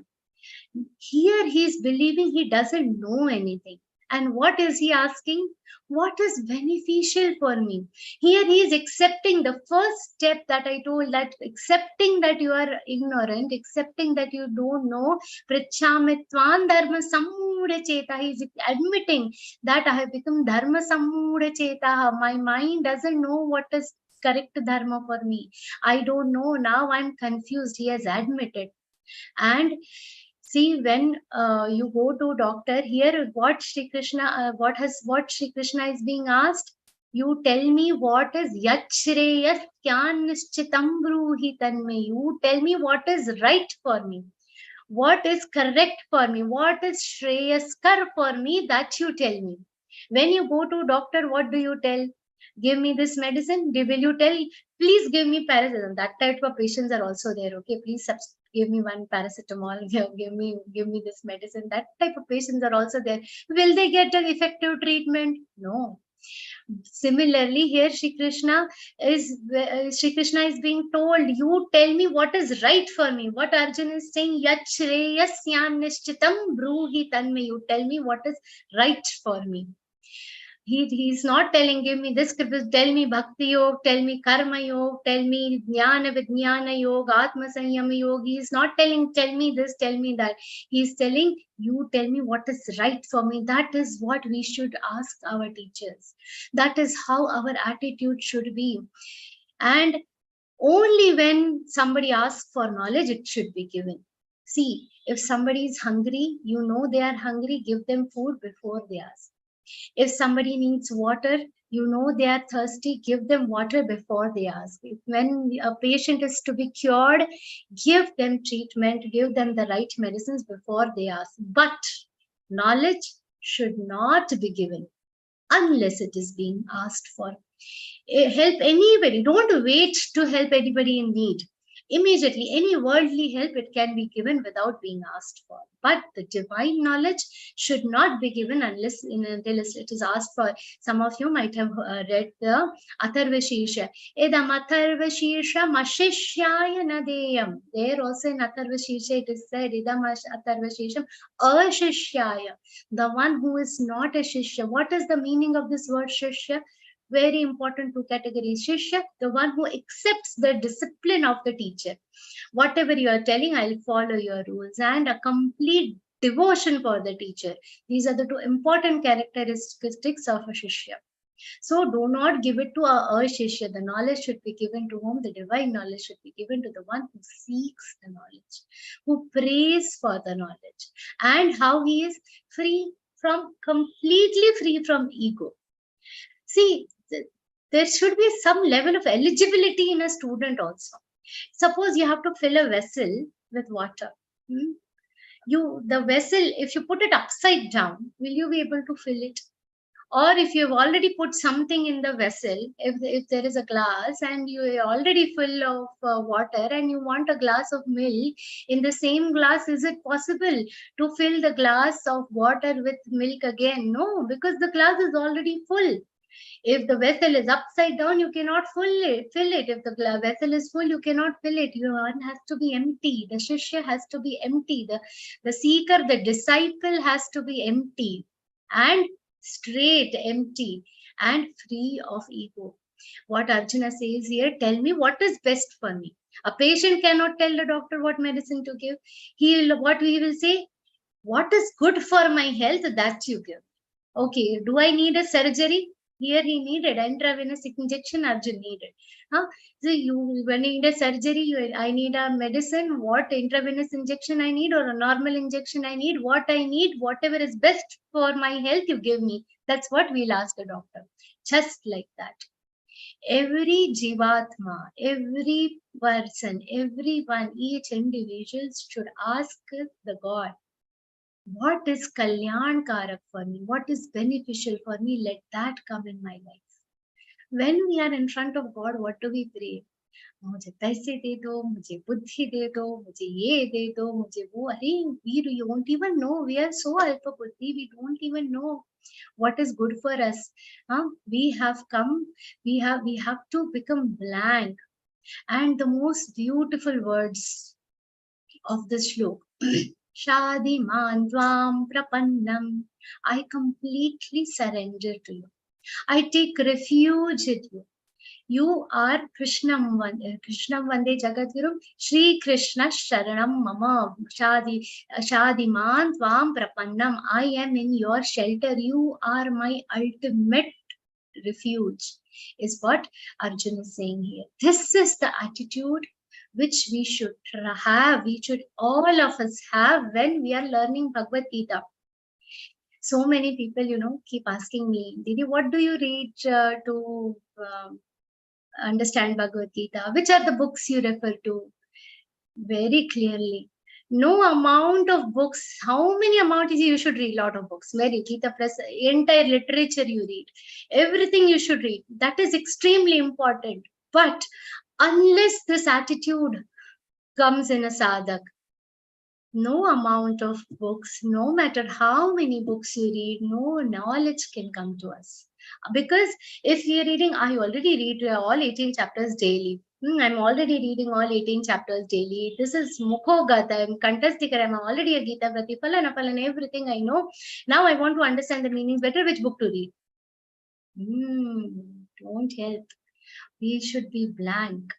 Here he is believing he doesn't know anything. And what is he asking? What is beneficial for me? Here he is accepting the first step that I told, that accepting that you are ignorant, accepting that you don't know. Prachamitvan dharma sammuda cheta. He is admitting that I have become dharma sammuda cheta. My mind doesn't know what is correct dharma for me. I don't know. Now I'm confused. He has admitted. And see, when you go to doctor, here what Shri Krishna, what Shri Krishna is being asked? You tell me what is yat shreyas kyan nishchitam bruhi tanme. You tell me what is right for me, what is correct for me, what is shreyaskar for me, that you tell me. When you go to doctor, what do you tell? Give me this medicine. Will you tell, please give me paracetamol? That type of patients are also there. Okay, please give me one paracetamol. Give me this medicine. That type of patients are also there. Will they get an effective treatment? No. Similarly, here Shri Krishna is being told, you tell me what is right for me. What Arjun is saying, yat shreyasyan nishchitam bruhi tanme. You tell me what is right for me. He's not telling, give me this, tell me bhakti yoga, tell me karma yoga, tell me jnana vijnana yoga, atma sanyama yoga. He's not telling, tell me this, tell me that. He's telling, you tell me what is right for me. That is what we should ask our teachers. That is how our attitude should be. And only when somebody asks for knowledge, it should be given. See, if somebody is hungry, you know they are hungry, give them food before they ask. If somebody needs water, you know they are thirsty, give them water before they ask. When a patient is to be cured, give them treatment, give them the right medicines before they ask. But knowledge should not be given unless it is being asked for. Help anybody. Don't wait to help anybody in need. Immediately, any worldly help, it can be given without being asked for. But the divine knowledge should not be given unless until it is asked for. Some of you might have read the Atharvashesha. Edam Atharvashesha Mashishyaya Nadeyam. There also in Atharvashesha it is said, Edam Atharvashesham Ashishyaya. The one who is not a Shishya. What is the meaning of this word Shishya? Very important two categories. Shishya, the one who accepts the discipline of the teacher. Whatever you are telling, I'll follow your rules, and a complete devotion for the teacher. These are the two important characteristics of a Shishya. So do not give it to a Shishya. The knowledge should be given to whom? The divine knowledge should be given to the one who seeks the knowledge, who prays for the knowledge, and how he is completely free from ego. See, there should be some level of eligibility in a student also. Suppose you have to fill a vessel with water. The vessel, if you put it upside down, will you be able to fill it? Or if you've already put something in the vessel, if there is a glass and you are already full of water and you want a glass of milk, in the same glass, is it possible to fill the glass of water with milk again? No, because the glass is already full. If the vessel is upside down, you cannot fill it. If the vessel is full, you cannot fill it. One has to be empty. The Shishya has to be empty. The seeker, the disciple has to be empty and straight, empty and free of ego. What Arjuna says here, tell me what is best for me. A patient cannot tell the doctor what medicine to give. What he will say, what is good for my health, that you give. Okay, do I need a surgery? Here he needed intravenous injection, Arjun needed. So when you need a surgery, I need a medicine, what intravenous injection I need or a normal injection I need, what I need, whatever is best for my health, you give me. That's what we'll ask the doctor. Just like that. Every Jivatma, every person, everyone, each individual should ask the God, what is Kalyan Karak for me? What is beneficial for me? Let that come in my life. When we are in front of God, what do we pray? मुझे पैसे दे दो, मुझे बुद्धि दे दो, मुझे ये दे दो, मुझे वो. We don't even know. We are so alpa buddhi. We don't even know what is good for us. We have to become blank. And the most beautiful words of this shlok. Shadi mandvam prapannam. I completely surrender to you. I take refuge in you. You are Krishnam Vande Jagadgurum. Shri Krishna Sharanam Mama. Shadi mandvam prapannam. I am in your shelter. You are my ultimate refuge, is what Arjuna is saying here. This is the attitude which we should have, all of us have when we are learning Bhagavad Gita. So many people, keep asking me, Didi, what do you read to understand Bhagavad Gita? Which are the books you refer to? Very clearly. No amount of books, how many amount is you should read? Lot of books. Very Gita plus entire literature you read. Everything you should read. That is extremely important. But unless this attitude comes in a sadhak, no amount of books, no matter how many books you read, no knowledge can come to us. Because if we are reading, I already read all 18 chapters daily. I'm already reading all 18 chapters daily. This is Mukhogata, I'm Kantastikar, I'm already a Gita Pratipalana, everything I know. Now I want to understand the meanings better, which book to read. Don't help. We should be blank.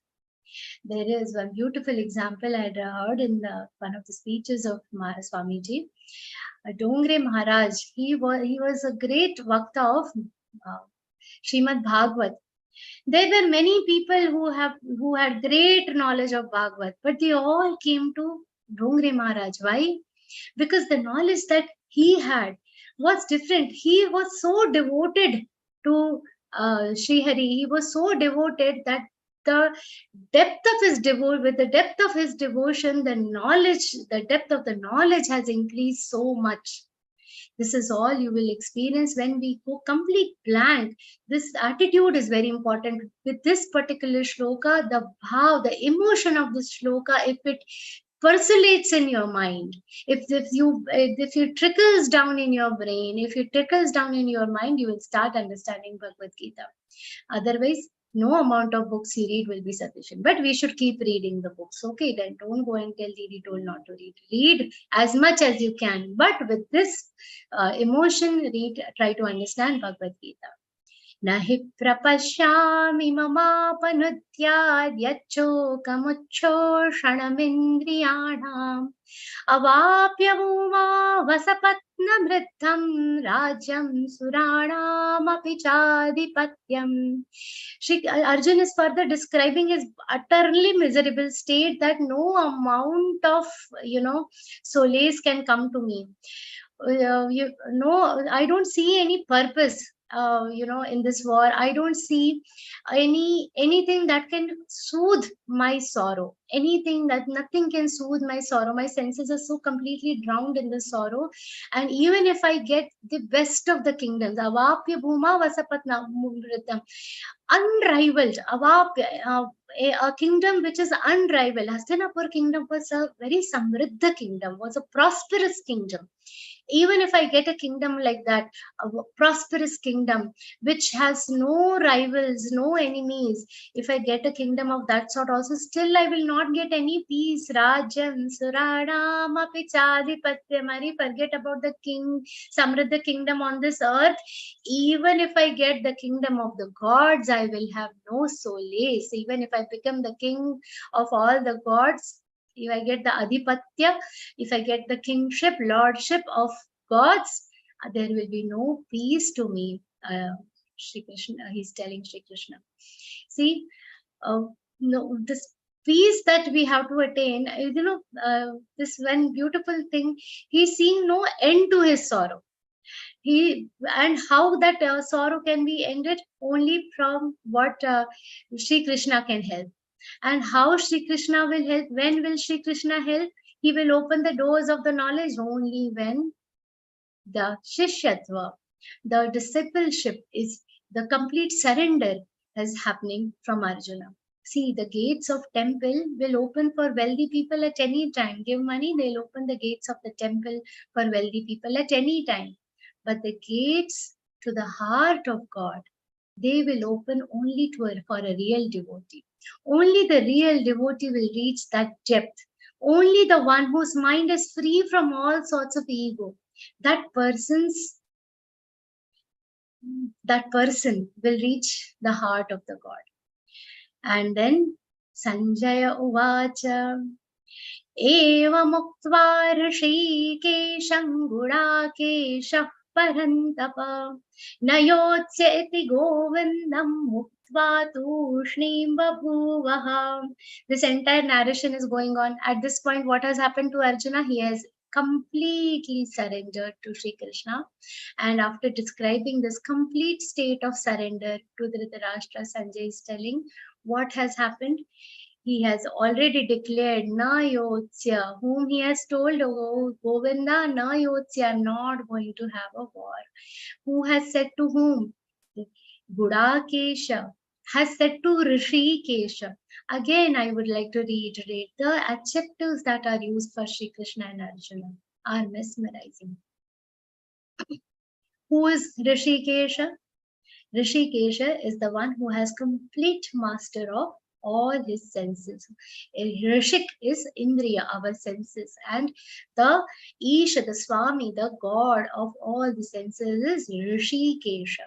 There is one beautiful example I had heard in one of the speeches of Swamiji. Dongre Maharaj, he was a great Vakta of Śrīmad-Bhagavadgītā. There were many people who had great knowledge of Bhagavad, but they all came to Dongre Maharaj. Why? Because the knowledge that he had was different. He was so devoted to Sri Hari. He was so devoted that the depth of his with the depth of his devotion, the depth of the knowledge has increased so much. This is all you will experience when we go complete blank. This attitude is very important. With this particular shloka, the bhav, the emotion of this shloka, if it percolates in your mind, if you trickles down in your brain, if it trickles down in your mind, you will start understanding Bhagavad Gita. Otherwise, no amount of books you read will be sufficient. But we should keep reading the books. Okay, then don't go and tell Didi told not to read. Read as much as you can. But with this emotion, try to understand Bhagavad Gita. Nahi prapashyami mamapanutyad yachchokamuchoshanamindriyanam avapyamuma vasapatnamritam rajyam suranam api chadipatyam. Arjun is further describing his utterly miserable state, that no amount of solace can come to me. I don't see any purpose in this war. I don't see anything that can soothe my sorrow. Nothing can soothe my sorrow. My senses are so completely drowned in the sorrow. And even if I get the best of the kingdoms, avapya bhuma vasapatna mritam, unrivaled, a kingdom which is unrivaled. Hastinapur kingdom was a very samriddha kingdom, was a prosperous kingdom. Even if I get a kingdom like that, a prosperous kingdom which has no rivals, no enemies, if I get a kingdom of that sort also, still I will not get any peace. Rajam suranam api chadipatyam. Forget about the samriddha kingdom on this earth. Even if I get the kingdom of the gods, I will have no solace. Even if I become the king of all the gods, if I get the adhipatya, if I get the kingship, lordship of gods, there will be no peace to me. Shri Krishna, he's telling Shri Krishna. See, this peace that we have to attain, this one beautiful thing, he's seeing no end to his sorrow. And how that sorrow can be ended? Only from what Shri Krishna can help. And how Shri Krishna will help? When will Shri Krishna help? He will open the doors of the knowledge only when the Shishyatva, the discipleship, is the complete surrender is happening from Arjuna. See, the gates of temple will open for wealthy people at any time. Give money, they'll open the gates of the temple for wealthy people at any time. But the gates to the heart of God, they will open only for a real devotee. Only the real devotee will reach that depth. Only the one whose mind is free from all sorts of ego. That person will reach the heart of the God. And then Sanjaya Uvacha Eva Muktva Rishikesham Gudakesha Parantapa Nayotseti Govindam Muktva Tushnim Babhuvaha. This entire narration is going on. At this point, what has happened to Arjuna? He has completely surrendered to Shri Krishna. And after describing this complete state of surrender to Dhritarashtra, Sanjay is telling what has happened. He has already declared Na Yotsya, whom he has told, oh, Govinda, Na Yotsya, not going to have a war. Who has said to whom? Gudakesha has said to Rishikesha. Again, I would like to reiterate, the adjectives that are used for Shri Krishna and Arjuna are mesmerizing. Who is Rishikesha? Rishikesha is the one who has complete master of all his senses. Rishik is Indriya, our senses, and the Isha, the Swami, the God of all the senses is Rishikesha.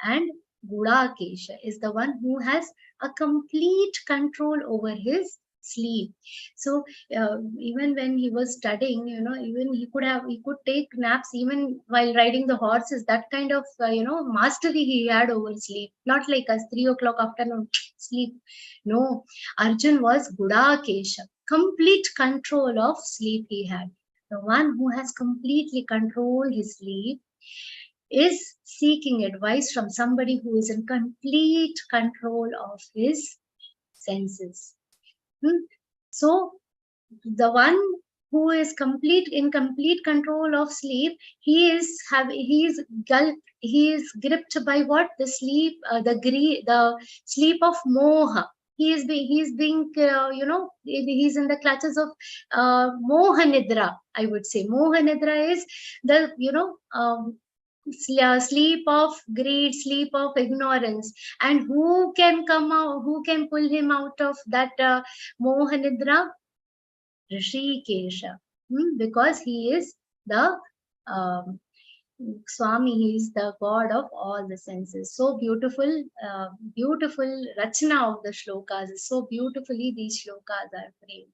And Gudakesha is the one who has a complete control over his sleep. So even when he was studying, even he could take naps even while riding the horses. That kind of mastery he had over sleep. Not like us, 3 o'clock afternoon sleep. No, Arjun was Gudakesha. Complete control of sleep he had. The one who has completely controlled his sleep is seeking advice from somebody who is in complete control of his senses. So the one who is in complete control of sleep, he is gripped by what? The sleep, the sleep of moha. He's in the clutches of moha nidra, I would say. Moha nidra is the sleep of greed, sleep of ignorance. And who can come out, who can pull him out of that moha nidra? Rishikesha, because he is the Swami, he is the god of all the senses. So beautiful, beautiful rachana of the shlokas. So beautifully these shlokas are framed.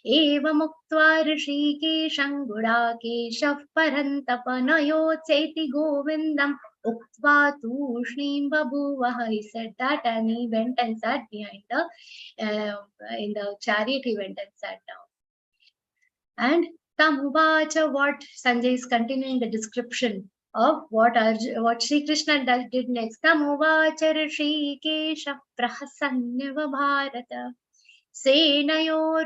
Evam uktva rishikesham gudakeshav parantapanayotseti govindam uktva tu Śrīmad-Bhagavadgītā. He said that, and he went and sat behind in the chariot. He went and sat down. And Tamuvacha, what Sanjay is continuing the description of what Shri Krishna did next. Tamuvacha rishikesha prahasannava bharata senayor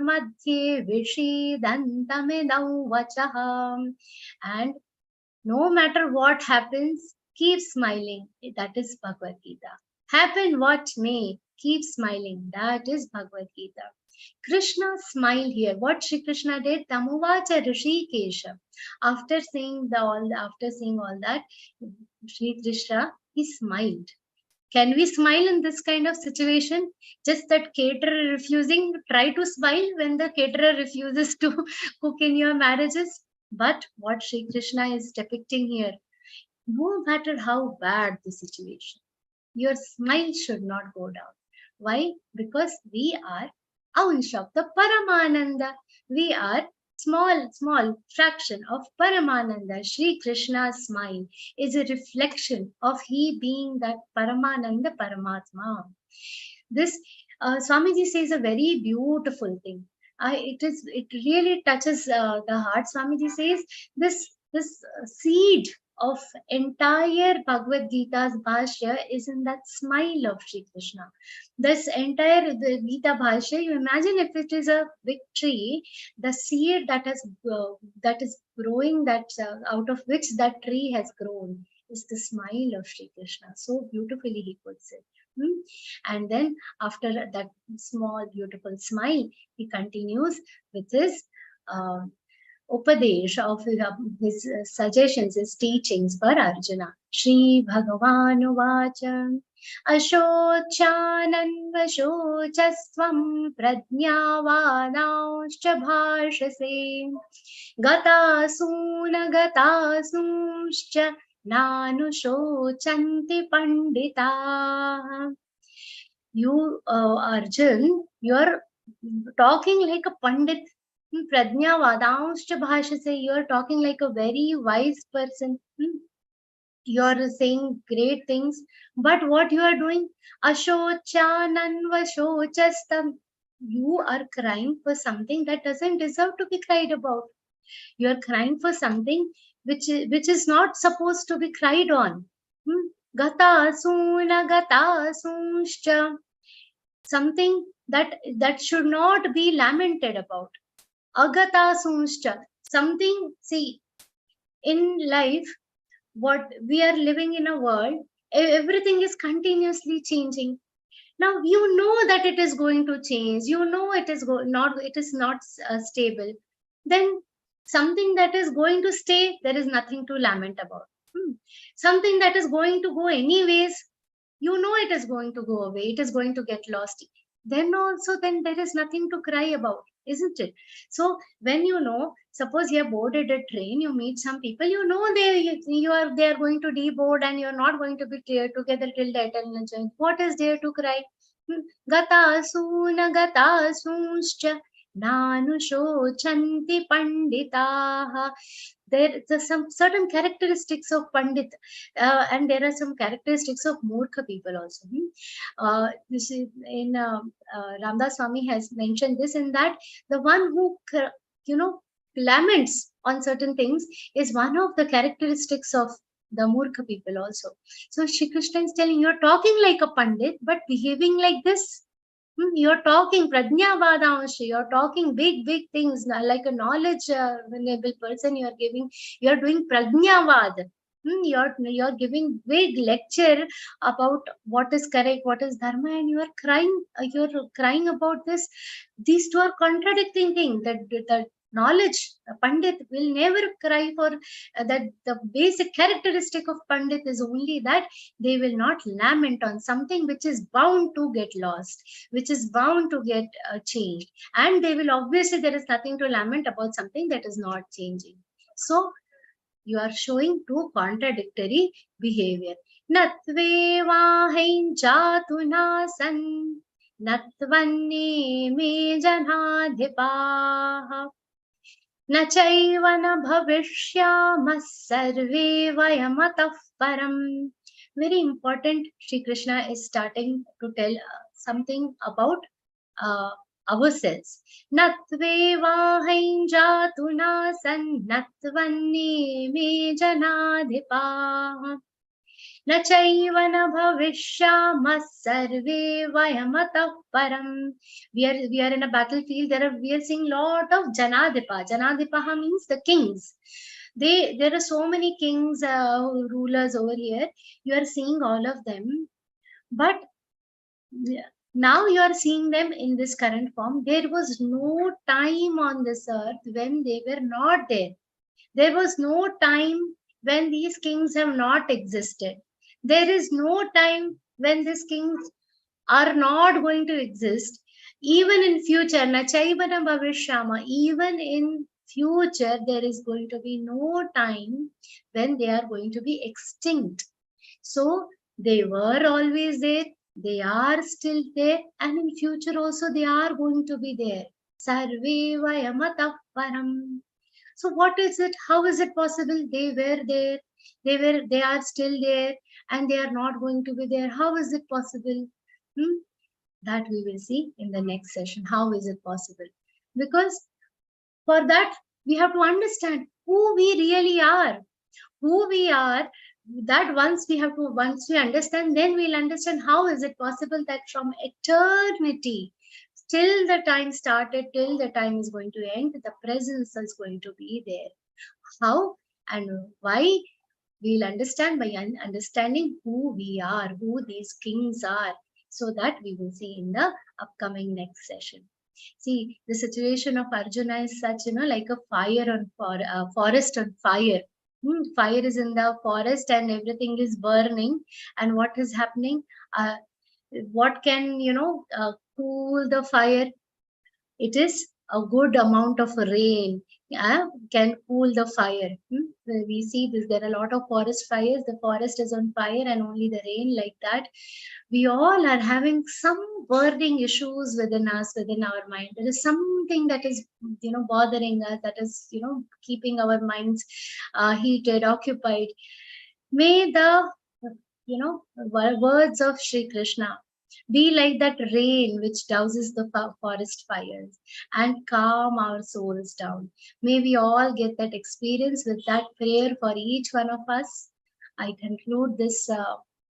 madhye vishidantamidau vachaham. And no matter what happens, keep smiling. That is Bhagavad Gita. Happen what may, keep smiling. That is Bhagavad Gita. Krishna smiled here. What Shri Krishna did? Tamuvacha Rishikesha. After seeing all that, Shri Krishna, he smiled. Can we smile in this kind of situation? Just that caterer refusing, try to smile when the caterer refuses to cook in your marriages. But what Shri Krishna is depicting here, no matter how bad the situation, your smile should not go down. Why? Because we are Ansh of the Paramananda. We are small fraction of Paramananda. Shri Krishna's smile is a reflection of he being that Paramananda Paramatma. This Swamiji says a very beautiful thing. It really touches the heart. Swamiji says this seed of entire Bhagavad Gita's Bhashya is in that smile of Shri Krishna. This entire the Gita Bhashya, you imagine if it is a big tree, the seed that is growing, out of which that tree has grown, is the smile of Shri Krishna. So beautifully he puts it. And then after that small beautiful smile, he continues with his Upadesh of his suggestions, his teachings for Arjuna. Shri Bhagavan Uvacha Ashochanan Vashochastvam Pradnyavanauscha Bhashase Gatasuna Gatasunscha Nanushochanti Pandita. You, Arjun, you are talking like a Pandit. Pradnya Vadanscha Bhashase, you are talking like a very wise person. You are saying great things. But what you are doing? Ashochanan Vashochastam. You are crying for something that doesn't deserve to be cried about. You are crying for something which is not supposed to be cried on. Gata Suna Gata Sunscha. Something that should not be lamented about. Agata Sunscha. Something, see, in life, what we are living in a world, everything is continuously changing. Now you know that it is going to change. You know it is not stable. Then something that is going to stay, there is nothing to lament about. Something that is going to go anyways, you know it is going to go away. It is going to get lost. Then there is nothing to cry about, isn't it? So when you know, suppose you have boarded a train, you meet some people, you know they are going to deboard and you are not going to be together till the eternal joint. What is there to cry? Gata suna gata sunscha nanushochanti panditaha. There are some certain characteristics of Pandit, and there are some characteristics of Murkha people also. This is in Ramdas Swami has mentioned this, in that the one who laments on certain things is one of the characteristics of the Murkha people also. So Shri Krishna is telling, you're talking like a Pandit, but behaving like this. You're talking Prajnavadansha, you're talking big things, like a knowledge enabled person, you're doing Prajnavad. You're giving big lecture about what is correct, what is dharma, and you're crying about this. These two are contradicting things. That knowledge, a Pandit will never cry for that. The basic characteristic of Pandit is only that they will not lament on something which is bound to get lost, which is bound to get changed. And they will obviously, there is nothing to lament about something that is not changing. So you are showing two contradictory behavior. Natvevahain jatunasan natvanne me janadhipaha न चैव न भविष्यामः सर्वे वयमतः परम्. Very important, Shri Krishna is starting to tell something about ourselves. Natvevahain jatuna sannatvanne me janadhipaha न चैव न भविष्यामः सर्वे वयमतः परम्. We are in a battlefield. We are seeing lot of janadhipa. Janadhipa means the kings. There are so many kings, rulers over here. You are seeing all of them, but now you are seeing them in this current form. There was no time on this earth when they were not there. There was no time when these kings have not existed. There is no time when these kings are not going to exist. Even in future, na chaiva na bhavishyama, even in future, there is going to be no time when they are going to be extinct. So they were always there, they are still there, and in future also they are going to be there. Sarve vayamata param. So what is it? How is it possible? They were there, they are still there, and they are not going to be there. How is it possible? That we will see in the next session. How is it possible? Because for that, we have to understand who we really are. Who we are, that once we understand, then we'll understand how is it possible that from eternity, till the time started, till the time is going to end, the presence is going to be there. How and why? We'll understand by understanding who we are, who these kings are, so that we will see in the upcoming next session. See, the situation of Arjuna is such, like a forest on fire. Fire is in the forest and everything is burning. And what is happening? What can, cool the fire? It is a good amount of rain can cool the fire. We see this, there are a lot of forest fires. The forest is on fire and only the rain, like that. We all are having some burning issues within us, within our mind. There is something that is, bothering us, that is, keeping our minds heated, occupied. May the, words of Shri Krishna be like that rain which douses the forest fires and calm our souls down. May we all get that experience. With that prayer for each one of us, I conclude this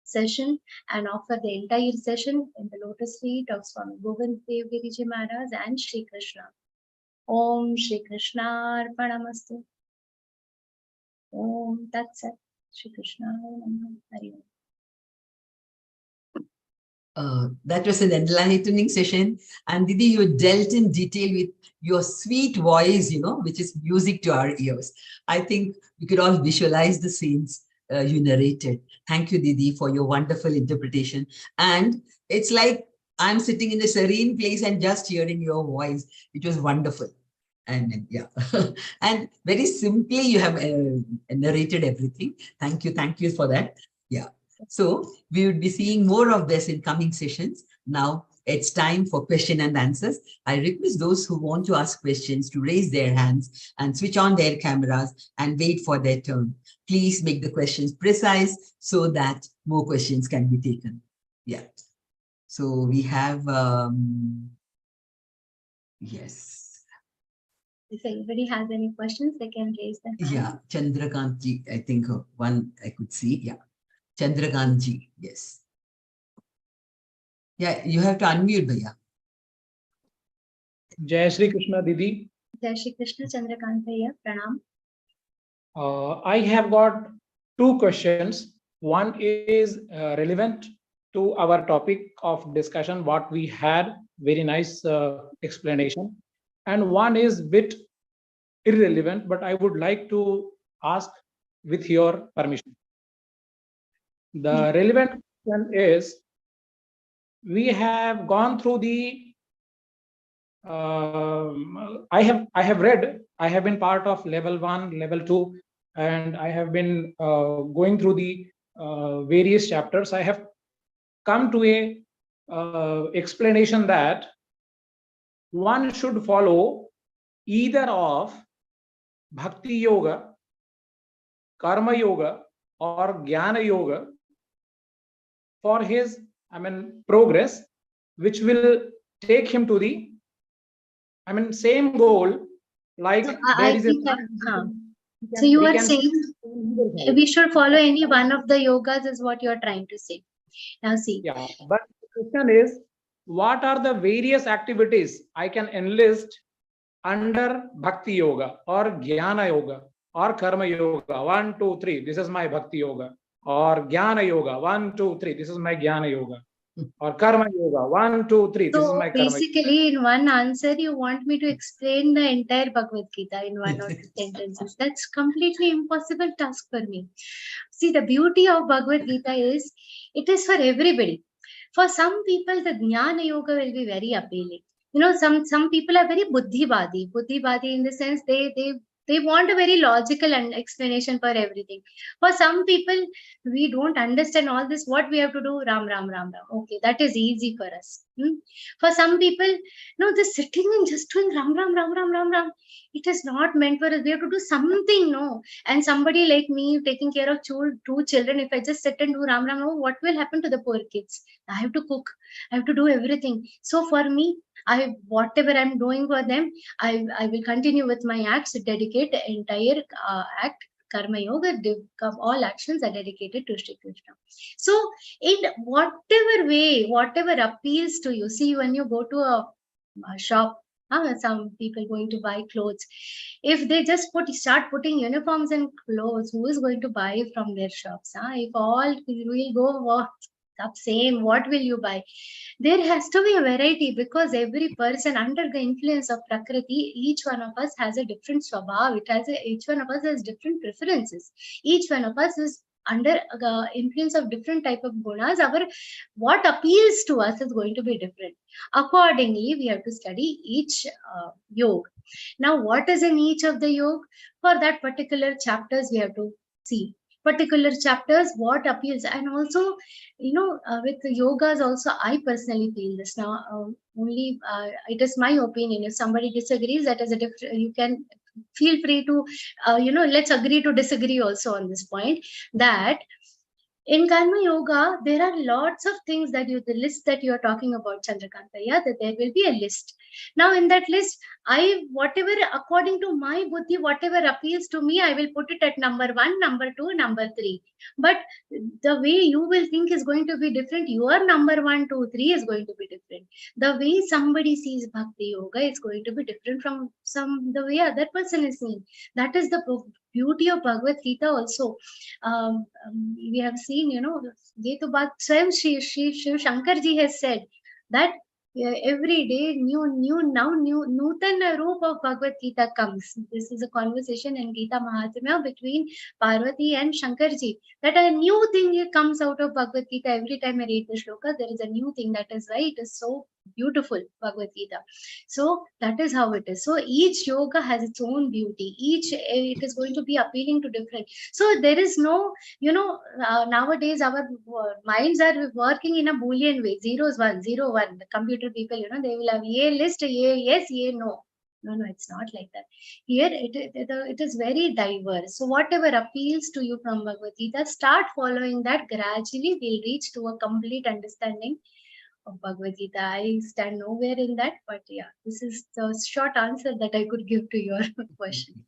session and offer the entire session in the lotus feet of Swami Govind Dev Giriji Maharaj and Shri Krishna. Om Shri Krishna Arpanamastu. Om Tat Sat. Shri Krishna Hari Om. That was an enlightening session. And Didi, you dealt in detail with your sweet voice, which is music to our ears. I think we could all visualize the scenes you narrated. Thank you, Didi, for your wonderful interpretation. And it's like I'm sitting in a serene place and just hearing your voice. It was wonderful. And yeah, and very simply you have narrated everything. Thank you for that. Yeah. So we would be seeing more of this in coming sessions. Now it's time for question and answers. I request those who want to ask questions to raise their hands and switch on their cameras and wait for their turn. Please make the questions precise so that more questions can be taken. Yeah. So we have, yes. If anybody has any questions, they can raise their hand. Yeah, Chandrakantji, I think one I could see. Yeah, Chandrakantji, yes. Yeah, you have to unmute, Bhaiya. Jai Shri Krishna Didi. Jai Shri Krishna, Chandrakant Bhaiya, Pranam. I have got two questions. One is relevant to our topic of discussion, what we had, very nice explanation. And one is bit irrelevant, but I would like to ask with your permission. The relevant question is, we have gone through the I have read, I have been part of level 1, level 2, and I have been going through the various chapters. I have come to a explanation that one should follow either of Bhakti Yoga, Karma Yoga, or Jnana Yoga for his, progress, which will take him to the, same goal. Like So, there I is think a. so you we are can saying see- we should follow any one of the yogas is what you are trying to say. Now see. Yeah, but the question is, what are the various activities I can enlist under Bhakti Yoga or Jnana Yoga or Karma Yoga? 1, 2, 3. This is my Bhakti Yoga. Or Jnana Yoga. 1, 2, 3. This is my Jnana Yoga. Or Karma Yoga. 1, 2, 3. This is So my Karma. basically, in one answer, you want me to explain the entire Bhagavad Gita in one or two sentences. That's completely impossible task for me. See, the beauty of Bhagavad Gita is it is for everybody. For some people, the Jnana Yoga will be very appealing. You know, some people are very buddhivadi. Buddhivadi in the sense they want a very logical explanation for everything. For some people, we don't understand all this. What we have to do? Ram, Ram, Ram, Ram. Okay, that is easy for us. For some people, no, just sitting and just doing Ram, Ram, Ram, Ram, Ram, Ram. It is not meant for us. We have to do something, no. And somebody like me taking care of two children, if I just sit and do Ram, Ram, Ram, what will happen to the poor kids? I have to cook. I have to do everything. So for me, whatever I'm doing for them, I will continue with my acts, dedicate the entire act. Karma Yoga, all actions are dedicated to Shri Krishna. So, in whatever way, whatever appeals to you, see, when you go to a shop, some people going to buy clothes, if they just start putting uniforms and clothes, who is going to buy from their shops? If all will go up same, what will you buy? There has to be a variety, because every person under the influence of Prakriti, each one of us has a different swabhav. Each one of us has different preferences. Each one of us is under the influence of different type of gunas. What appeals to us is going to be different. Accordingly, we have to study each yoga. Now, what is in each of the yoga? For that particular chapters, we have to see particular chapters, what appeals. And also, with the yogas also, I personally feel this now, only it is my opinion. If somebody disagrees, that is a different, you can feel free to, let's agree to disagree also on this point, that in Karma Yoga, there are lots of things that the list that you are talking about, Chandrakanta, that there will be a list. Now, in that list, whatever, according to my buddhi, whatever appeals to me, I will put it at number 1, number 2, number 3. But the way you will think is going to be different. Your number 1, 2, 3 is going to be different. The way somebody sees Bhakti Yoga is going to be different from the way other person is seeing. That is the beauty of Bhagavad Gita also. We have seen, Ye to baat Swayam Shiv Shankarji has said that every day Nutan Roop of Bhagavad Gita comes. This is a conversation in Gita Mahatmya between Parvati and Shankarji, that a new thing comes out of Bhagavad Gita. Every time I read the shloka, there is a new thing. That is why it is so beautiful, Bhagavad Gita. So that is how it is. So each yoga has its own beauty. It is going to be appealing to different. So there is no, nowadays our minds are working in a Boolean way. 0 is 1, 0, 1. The computer people, they will have ye list, ye yes, ye no. No, it's not like that. Here it is very diverse. So whatever appeals to you from Bhagavad Gita, start following that. Gradually we'll reach to a complete understanding of Bhagavad Gita. I stand nowhere in that, but yeah, this is the short answer that I could give to your question.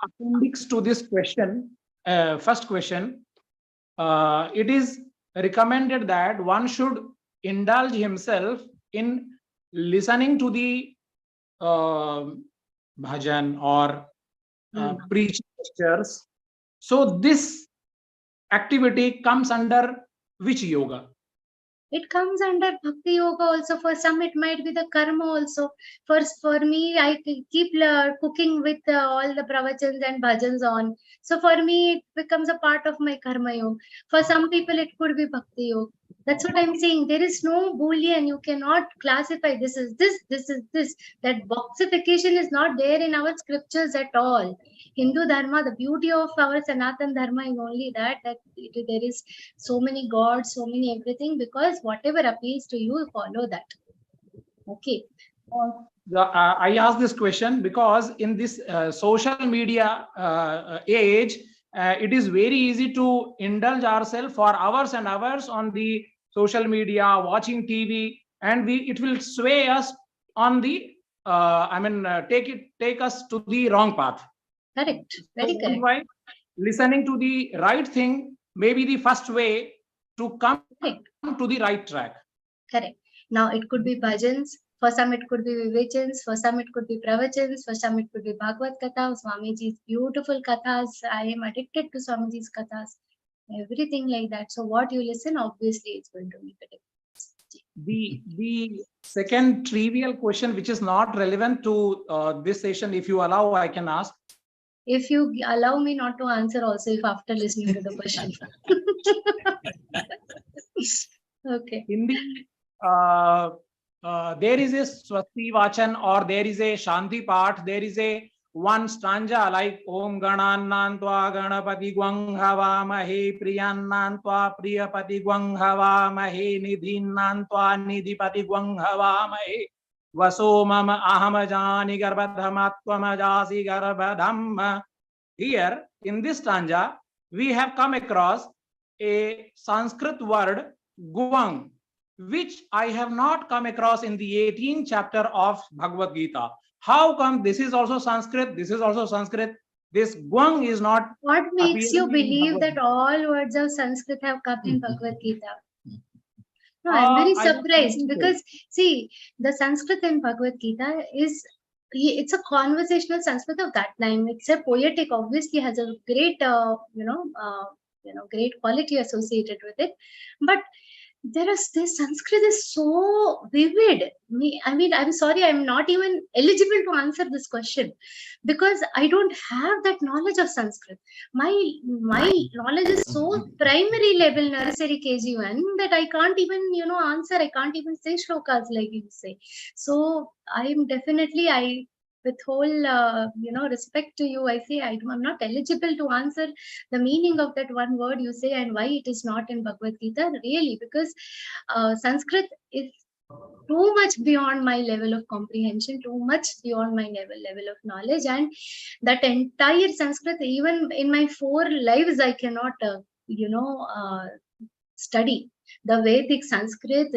Appendix to this question, first question, it is recommended that one should indulge himself in listening to the bhajan or preaching lectures. So this activity comes under which yoga? It comes under Bhakti Yoga also. For some, it might be the karma also. For me, I keep cooking with all the pravachans and bhajans on. So for me, it becomes a part of my karma yoga. For some people, it could be Bhakti Yoga. That's what I'm saying. There is no Boolean. You cannot classify this is this, this is this. That boxification is not there in our scriptures at all. Hindu Dharma, the beauty of our Sanatan Dharma is only that there is so many gods, so many everything, because whatever appeals to you, follow that. Okay. I ask this question because in this social media age, it is very easy to indulge ourselves for hours and hours on the social media, watching TV, and it will sway us on the, take us to the wrong path. Correct. Very So correct. why listening to the right thing may be the first way to come to the right track. Correct. Now it could be bhajans. For some, it could be vivechans. For some, it could be pravachans. For some, it could be Bhagavad Katha, Swamiji's beautiful kathas. I am addicted to Swamiji's kathas. Everything like that. So what you listen, obviously, it's going to make a difference. The second trivial question, which is not relevant to this session, if you allow, I can ask. If you allow me not to answer also, if after listening to the question. Okay. In the there is a Swasti Vachan or there is a Shanti Part, there is a one stanza like Om Ganannantva Ganapati Gwanghavamahe Priyannantva Priyapati Gwanghavamahe Nidhinnantva Nidhipati Gwanghavamahe Vaso Mama Ahamajani Garbadhamattvamajasi Garbadhamma. Here in this stanza, we have come across a Sanskrit word Gwang, which I have not come across in the 18th chapter of Bhagavad Gita. How come this is also Sanskrit? This is also Sanskrit. This Gwang is not. What makes you believe that all words of Sanskrit have come in Bhagavad Gita? No, I'm very surprised because see, the Sanskrit in Bhagavad Gita it's a conversational Sanskrit of that time. It's a poetic, obviously has a great, great quality associated with it. But this Sanskrit is so vivid. I'm sorry, I'm not even eligible to answer this question because I don't have that knowledge of Sanskrit. My knowledge is so primary level, nursery KG1, that I can't even, answer. I can't even say shlokas like you say. So I'm definitely, with whole, respect to you, I say I'm not eligible to answer the meaning of that one word you say and why it is not in Bhagavad Gita, really, because Sanskrit is too much beyond my level of comprehension, too much beyond my level of knowledge, and that entire Sanskrit, even in my 4 lives, I cannot, study. The Vedic Sanskrit,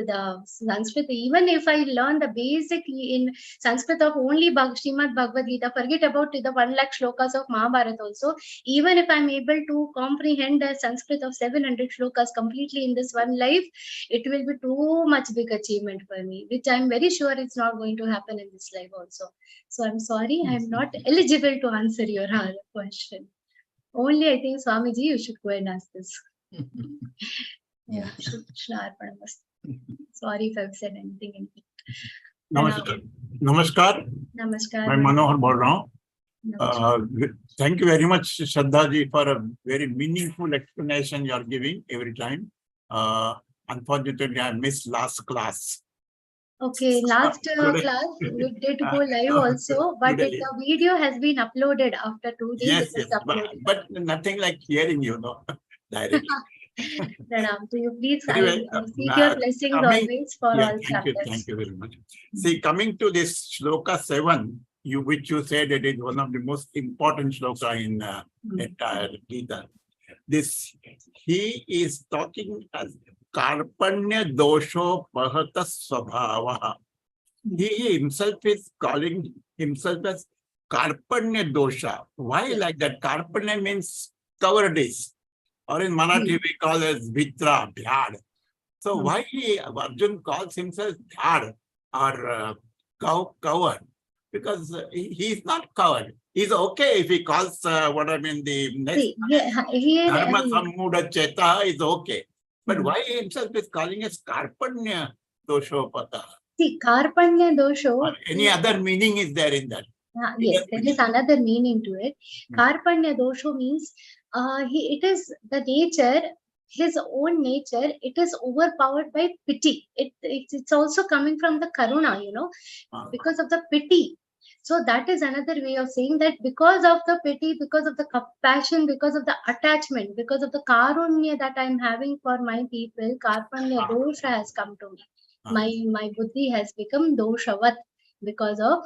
even if I learn the basic in Sanskrit of only Śrīmad-Bhagavadgītā, forget about the 1 lakh shlokas of Mahabharata also, even if I'm able to comprehend the Sanskrit of 700 shlokas completely in this one life, it will be too much big achievement for me, which I'm very sure it's not going to happen in this life also. So I'm sorry, I'm not eligible to answer your question. Only I think Swamiji, you should go and ask this. Yeah. Sorry if I've said anything. Namaskar. Namaskar. Namaskar. I'm Manohar bol raha hoon. Thank you very much, Shraddha ji, for a very meaningful explanation you are giving every time. Unfortunately, I missed last class. Okay, last class we did go live also, but the video has been uploaded after 2 days. Yes, but nothing like hearing directly. Pranam to you, please. Anyway, I seek your blessings always for all chapters. Thank you very much. See, coming to this shloka 7, which you said it is one of the most important shloka in entire Gita. He is talking as Karpanya dosho pahata svabhavaha. He himself is calling himself as Karpanya dosha. Why like that? Karpanya means cowardice. Or in Marathi we call as Vitra, Bhyad. So why Arjun calls himself Bhyad or coward? Because he is not coward. He's okay if he calls the next Dharma Sammuda Cheta is okay. But why he himself is calling as Karpanya Doshopata? See, Karpanya dosho. Or any other meaning is there in that? Yes, there is another meaning to it. Karpanya dosho means it is the nature, his own nature, it is overpowered by pity. It's also coming from the karuna, because of the pity. So that is another way of saying that because of the pity, because of the compassion, because of the attachment, because of the karunya that I'm having for my people, Karpanya dosha has come to me. My buddhi has become doshavat because of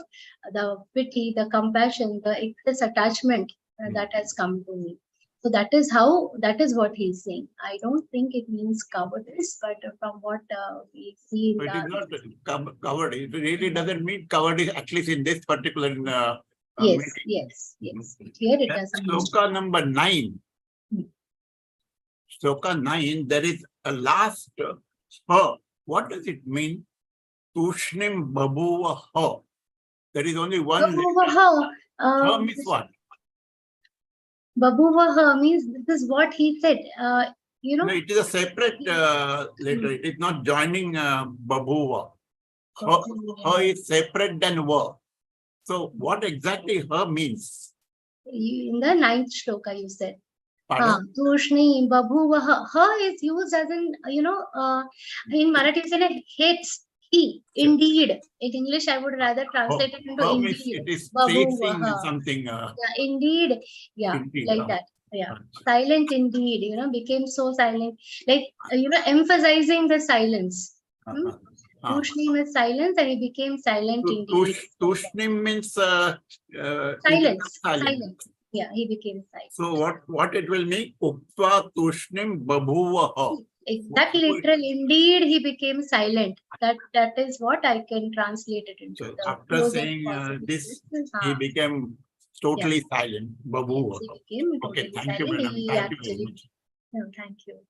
the pity, the compassion, the excess attachment that has come to me. So that is what he's saying. I don't think it means cowardice, but from what we see in it is not covered. It really doesn't mean cowardice, at least in this particular yes. Here it doesn't mean. Shloka number 9. Shloka 9, there is a last ha. What does it mean? Tushnim babuva ha. There is only one. Ha means what? Babuva means this is what he said. No, it is a separate letter. It is not joining babuva. Ha is separate than va. So what exactly ha means? In the 9th shloka you said. Pardon? Babuva. Ha is used as in, in Marathi it's in hates. He, indeed. In English, I would rather translate it into indeed. It is facing something. Indeed. Yeah, indeed, like that. Yeah. Silent indeed, became so silent. Like, emphasizing the silence. Tushnim is silence and he became silent indeed. Tushnim means silence. Silence. Yeah, he became silent. So what it will mean? Uktva tushnim babuva. That literal, indeed, he became silent. That is what I can translate it into. So after saying this, he became totally silent. Babu. Okay, thank you, madam. Thank you very much. No, thank you.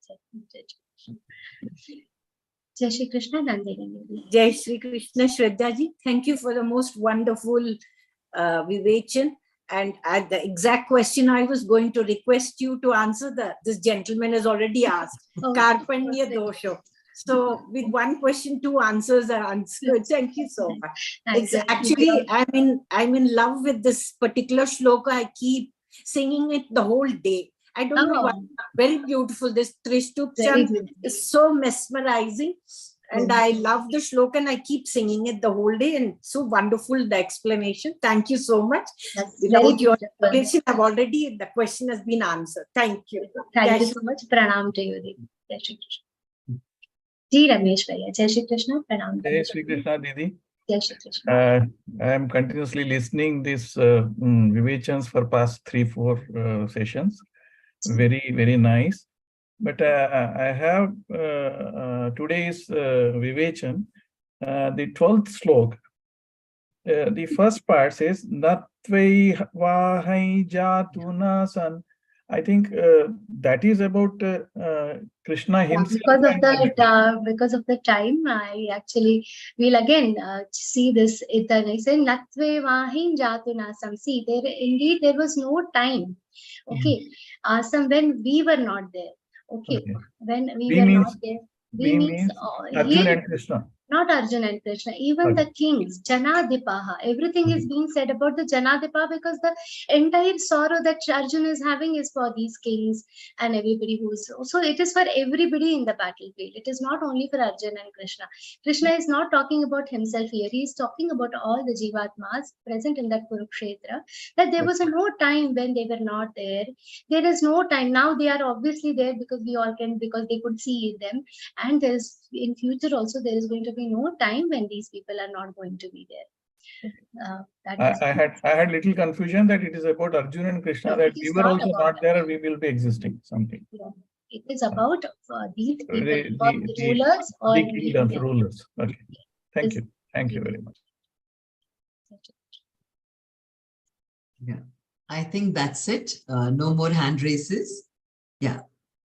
Jai Shri Krishna, Nandini. Jai Shri Krishna, Shraddha ji. Thank you for the most wonderful vivachan. And at the exact question I was going to request you to answer, this gentleman has already asked. Karpanya dosho. So with one question, 2 answers are answered. Thank you so much. Actually, I'm in love with this particular shloka. I keep singing it the whole day. I don't know why. Very beautiful. This Trishtup is so mesmerizing. And I love the shloka and I keep singing it the whole day. And so wonderful, the explanation. Thank you so much. Without your explanation, the question has been answered. Thank you. Thank you so much. Pranam to you. Jai Shri Krishna. Ji Ramesh Bhaiya. Jai Shri Krishna. Pranam. Jai Shri Krishna, Didi. Jai Shri Krishna. I am continuously listening this vivachans for past 3-4 sessions. Very, very nice. But I have today's vivachan, the 12th slok. The first part says, Natvai vahai jatuna san. I think that is about Krishna himself. Because of the time, I actually will again see this. I say, Natvai vahai jatuna san. See, indeed there was no time. Okay. When we were not there. Okay. When we were not there. We means Arjuna and Krishna. Not Arjuna and Krishna, even the kings, Janadipaha. Everything is being said about the Janadipaha because the entire sorrow that Arjuna is having is for these kings and everybody who's. So it is for everybody in the battlefield. It is not only for Arjuna and Krishna. Krishna is not talking about himself here. He is talking about all the Jivatmas present in that Kurukshetra. That there was no time when they were not there. There is no time. Now they are obviously there because because they could see them. And there is in future also there is going to be no time when these people are not going to be there. I had little confusion that it is about Arjuna and Krishna, that we were also not there and we will be existing something. It is about these people, The rulers or the kingdoms, rulers. Okay. Thank you. Thank you very much. Yeah, I think that's it. No more hand raises. Yeah.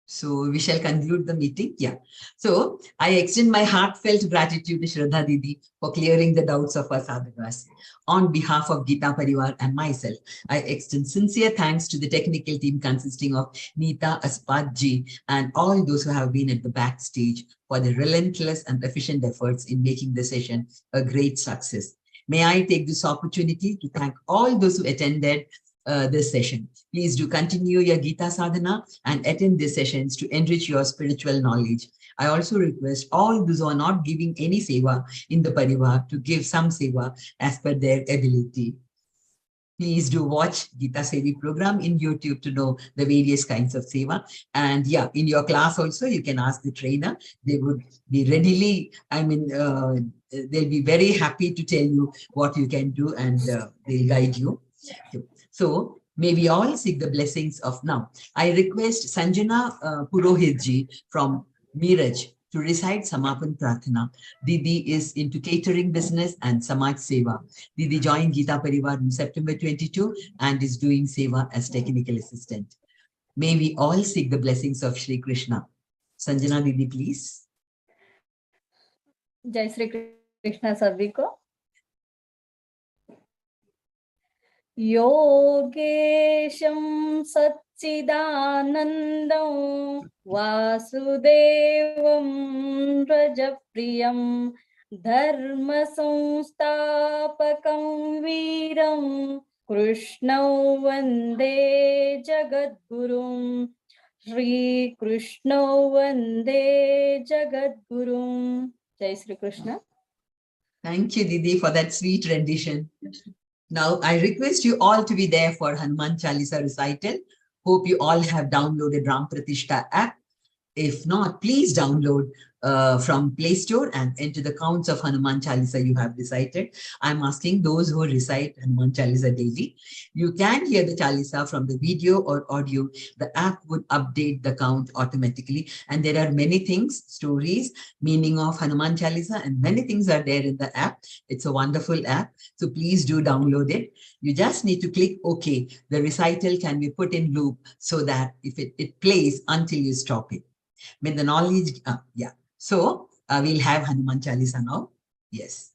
So we shall conclude the meeting. Yeah. So I extend my heartfelt gratitude to Shraddha Didi for clearing the doubts of our sadhakas. On behalf of Geeta Parivar and myself, I extend sincere thanks to the technical team consisting of Neeta, Aspadji, and all those who have been at the backstage for their relentless and efficient efforts in making the session a great success. May I take this opportunity to thank all those who attended this session. Please do continue your Geeta sadhana and attend these sessions to enrich your spiritual knowledge. I also request all those who are not giving any seva in the parivar to give some seva as per their ability. Please do watch Geeta Sevi program in YouTube to know the various kinds of seva. And yeah, in your class also, you can ask the trainer. They would be readily, they'll be very happy to tell you what you can do, and they'll guide you. So may we all seek the blessings of now. I request Sanjana Purohitji from Miraj to recite Samapan Prathana. Didi is into catering business and Samaj Seva. Didi joined Geeta Parivar in September 22 and is doing Seva as technical assistant. May we all seek the blessings of Shri Krishna. Sanjana Didi, please. जय श्री कृष्ण सभी को। योगेशं सच्चिदानन्दं वासुदेवं व्रजप्रियं धर्मसंस्थापकं वीरं कृष्णं वन्दे जगद्गुरुं श्रीकृष्णं वन्दे जगद्गुरुं। जय Shri Krishna. Thank you, Didi, for that sweet rendition. Now, I request you all to be there for Hanuman Chalisa recital. Hope you all have downloaded Ram Pratishta app. If not, please download from Play Store and enter the counts of Hanuman Chalisa you have recited. I'm asking those who recite Hanuman Chalisa daily. You can hear the Chalisa from the video or audio. The app would update the count automatically. And there are many things, stories, meaning of Hanuman Chalisa, and many things are there in the app. It's a wonderful app. So please do download it. You just need to click OK. The recital can be put in loop so that if it plays until you stop it. May the knowledge, yeah. So we'll have Hanuman Chalisa now. Yes.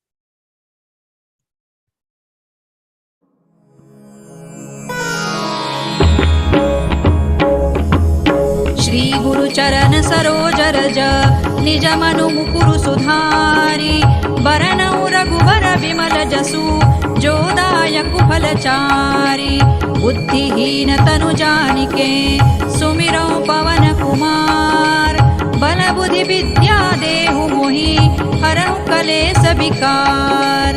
Shri गुरु चरण सरोज रज निज मनु मुकुरु सुधारी बरनउ रघुबर विमल जसु जोदायक फलचारी बुद्धिहीन तनु जानिके सुमिरौ पवन कुमार बल बुद्धि विद्या देहु मोहि हरहु कलेस विकार।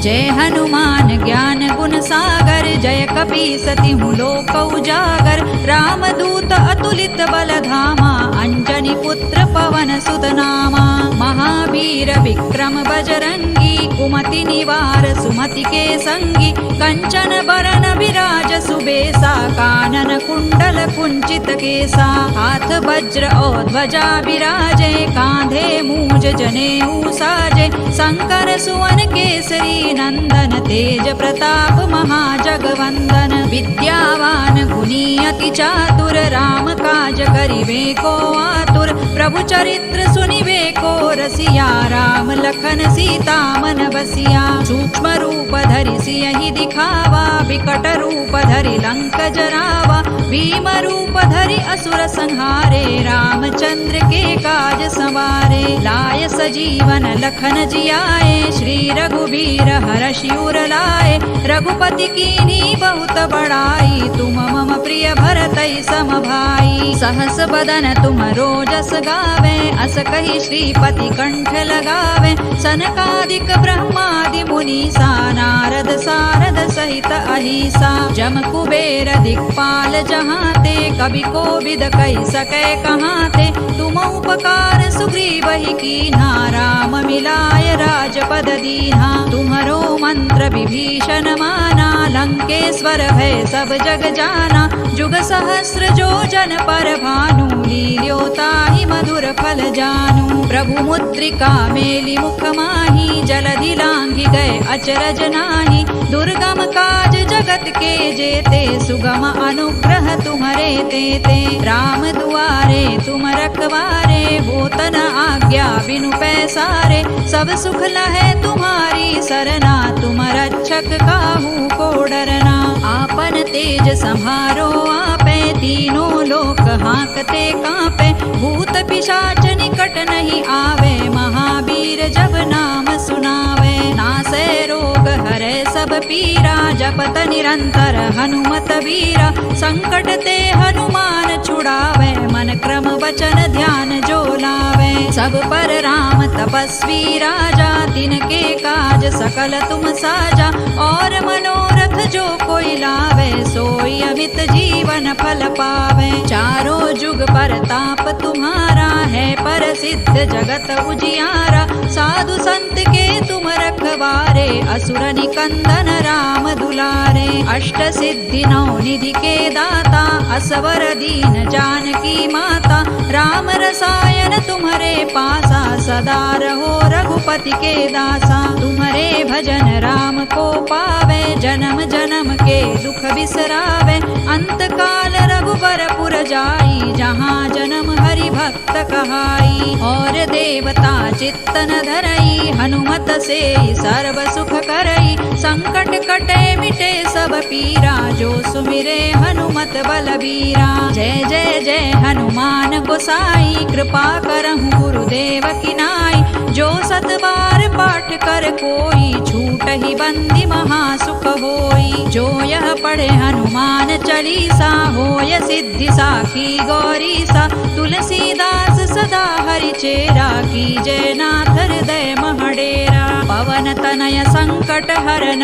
जय हनुमान ज्ञान गुण सागर जय कपीसति लोक उजागर रामदूत अतुलित बल धामा अंजनी पुत्र पवन सुत नामा महावीर विक्रम बजरंगी कुमति निवार सुमति के संगी कंचन बरन विराज सुबेसा कानन कुंडल कुंचित केसा हाथ वज्र और ध्वजा विराजे कांधे मूज जनेऊ साजे शंकर सुवन केसरी नंदन तेज प्रताप महाजगवंदन विद्यावान गुणी अति चातुर राम काज करिवे को आतुर प्रभु चरित्र सुनिवे को रसिया राम लखन सीता मन बसिया सूक्ष्म रूप धरि सियहि दिखावा विकट रूप धरि लंक जरावा भीम रूप धरि असुर संहारे रामचंद्र के काज संवारे लाय सजीवन लखन जियाए श्री रघुबीर हरषि उर लाए रघुपति कीन्ही बहुत बड़ाई तुम मम प्रिय भरतहि सम भाई सहस बदन तुम रोजस गावे, अस कही श्रीपति कंठ लगावे। सनकादिक ब्रह्मादि मुनीसा, नारद सारद सहित अहिसा। जम कुबेर दिक्पाल जहाँ ते, कवि कोविद कही सकै कहाँ ते। तुम उपकार सुग्रीव ही कीन्हा, राम मिलाय राजपद दीन्हा। तुम्हरो मंत्र विभीषण माना, लंकेश्वर भय सब जग जाना। जुग सहस्र जो जन पर भानु, लील्यो ताहि मधुर फल जानू। प्रभु मुद्रिका मेलि मुख माही, जलधि लांघि गए अचरज नाही। दुर्गम काज जगत के जेते, सुगम अनुग्रह तुम्हरे तेते। राम दुआरे तुम रखवारे, होत न आज्ञा बिनु पैसारे। सब सुख लहै तुम्हारी सरना, तुम रक्षक काहू को डरना। आपन तेज सम्हारो आपे, तीनों लोक हांकते कांपे। भूत पिशाच निकट नहीं आवे, महावीर जब नाम सुनावे। नासै रोग हरै सब पीरा, जपत निरंतर हनुमत वीरा। संकट ते हनुमान छुड़ावे, मन क्रम वचन ध्यान जो लावे। सब पर राम तपस्वी राजा, तिनके काज सकल तुम साजा। और मनोरथ जो कोई लावे, सोई अमित जीवन फल पावे। चारों जुग परताप तुम्हारा है, प्रसिद्ध जगत उजियारा। साधु संत के तुम रखवारे, असुर निकंदन राम दुलारे। अष्ट सिद्धि नौ निधि के दाता, असवर दीन जानकी माता। राम रसायन तुम्हारे पासा, सदा रहो रघुपति के दासा। तुम्हारे भजन राम को पावे, जन्म जन्म के दुख बिसरावे। अंत काल रघुबर पुर जाई, जहाँ जन्म हरि भक्त कहाई। और देवता चित्तन धरई, हनुमत से सर्व सुख करई। संकट कटे मिटे सब पीरा, जो सुमिरे हनुमत बलबीरा। जय जय जय हनुमान गोसाई, कृपा करहु गुरुदेव की नाई। जो सत बार पाठ कर कोई, छूट ही बंदी महासुख होई। जो यह पढ़े हनुमान चालीसा, होय सिद्धि साखी गौरीसा। तुलसीदास सदा हरि चेरा, कीजय नाथ हृदय महडेरा। पवन तनय संकट हरन,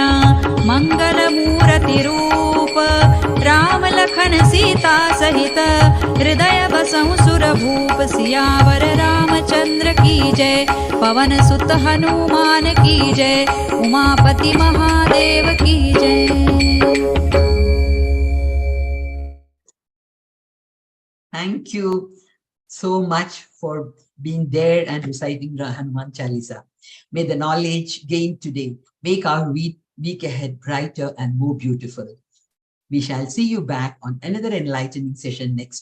मंगल मूर्ति रूप। राम लखन सीता सहित, हृदय बसहु सुर भूप। सियावर रामचंद्र की जय, पवन सुत हनुमान की जय। उमापति महादेव की जय। Thank you so much for being there and reciting Hanuman Chalisa. May the knowledge gained today make our week ahead brighter and more beautiful. We shall see you back on another enlightening session next week.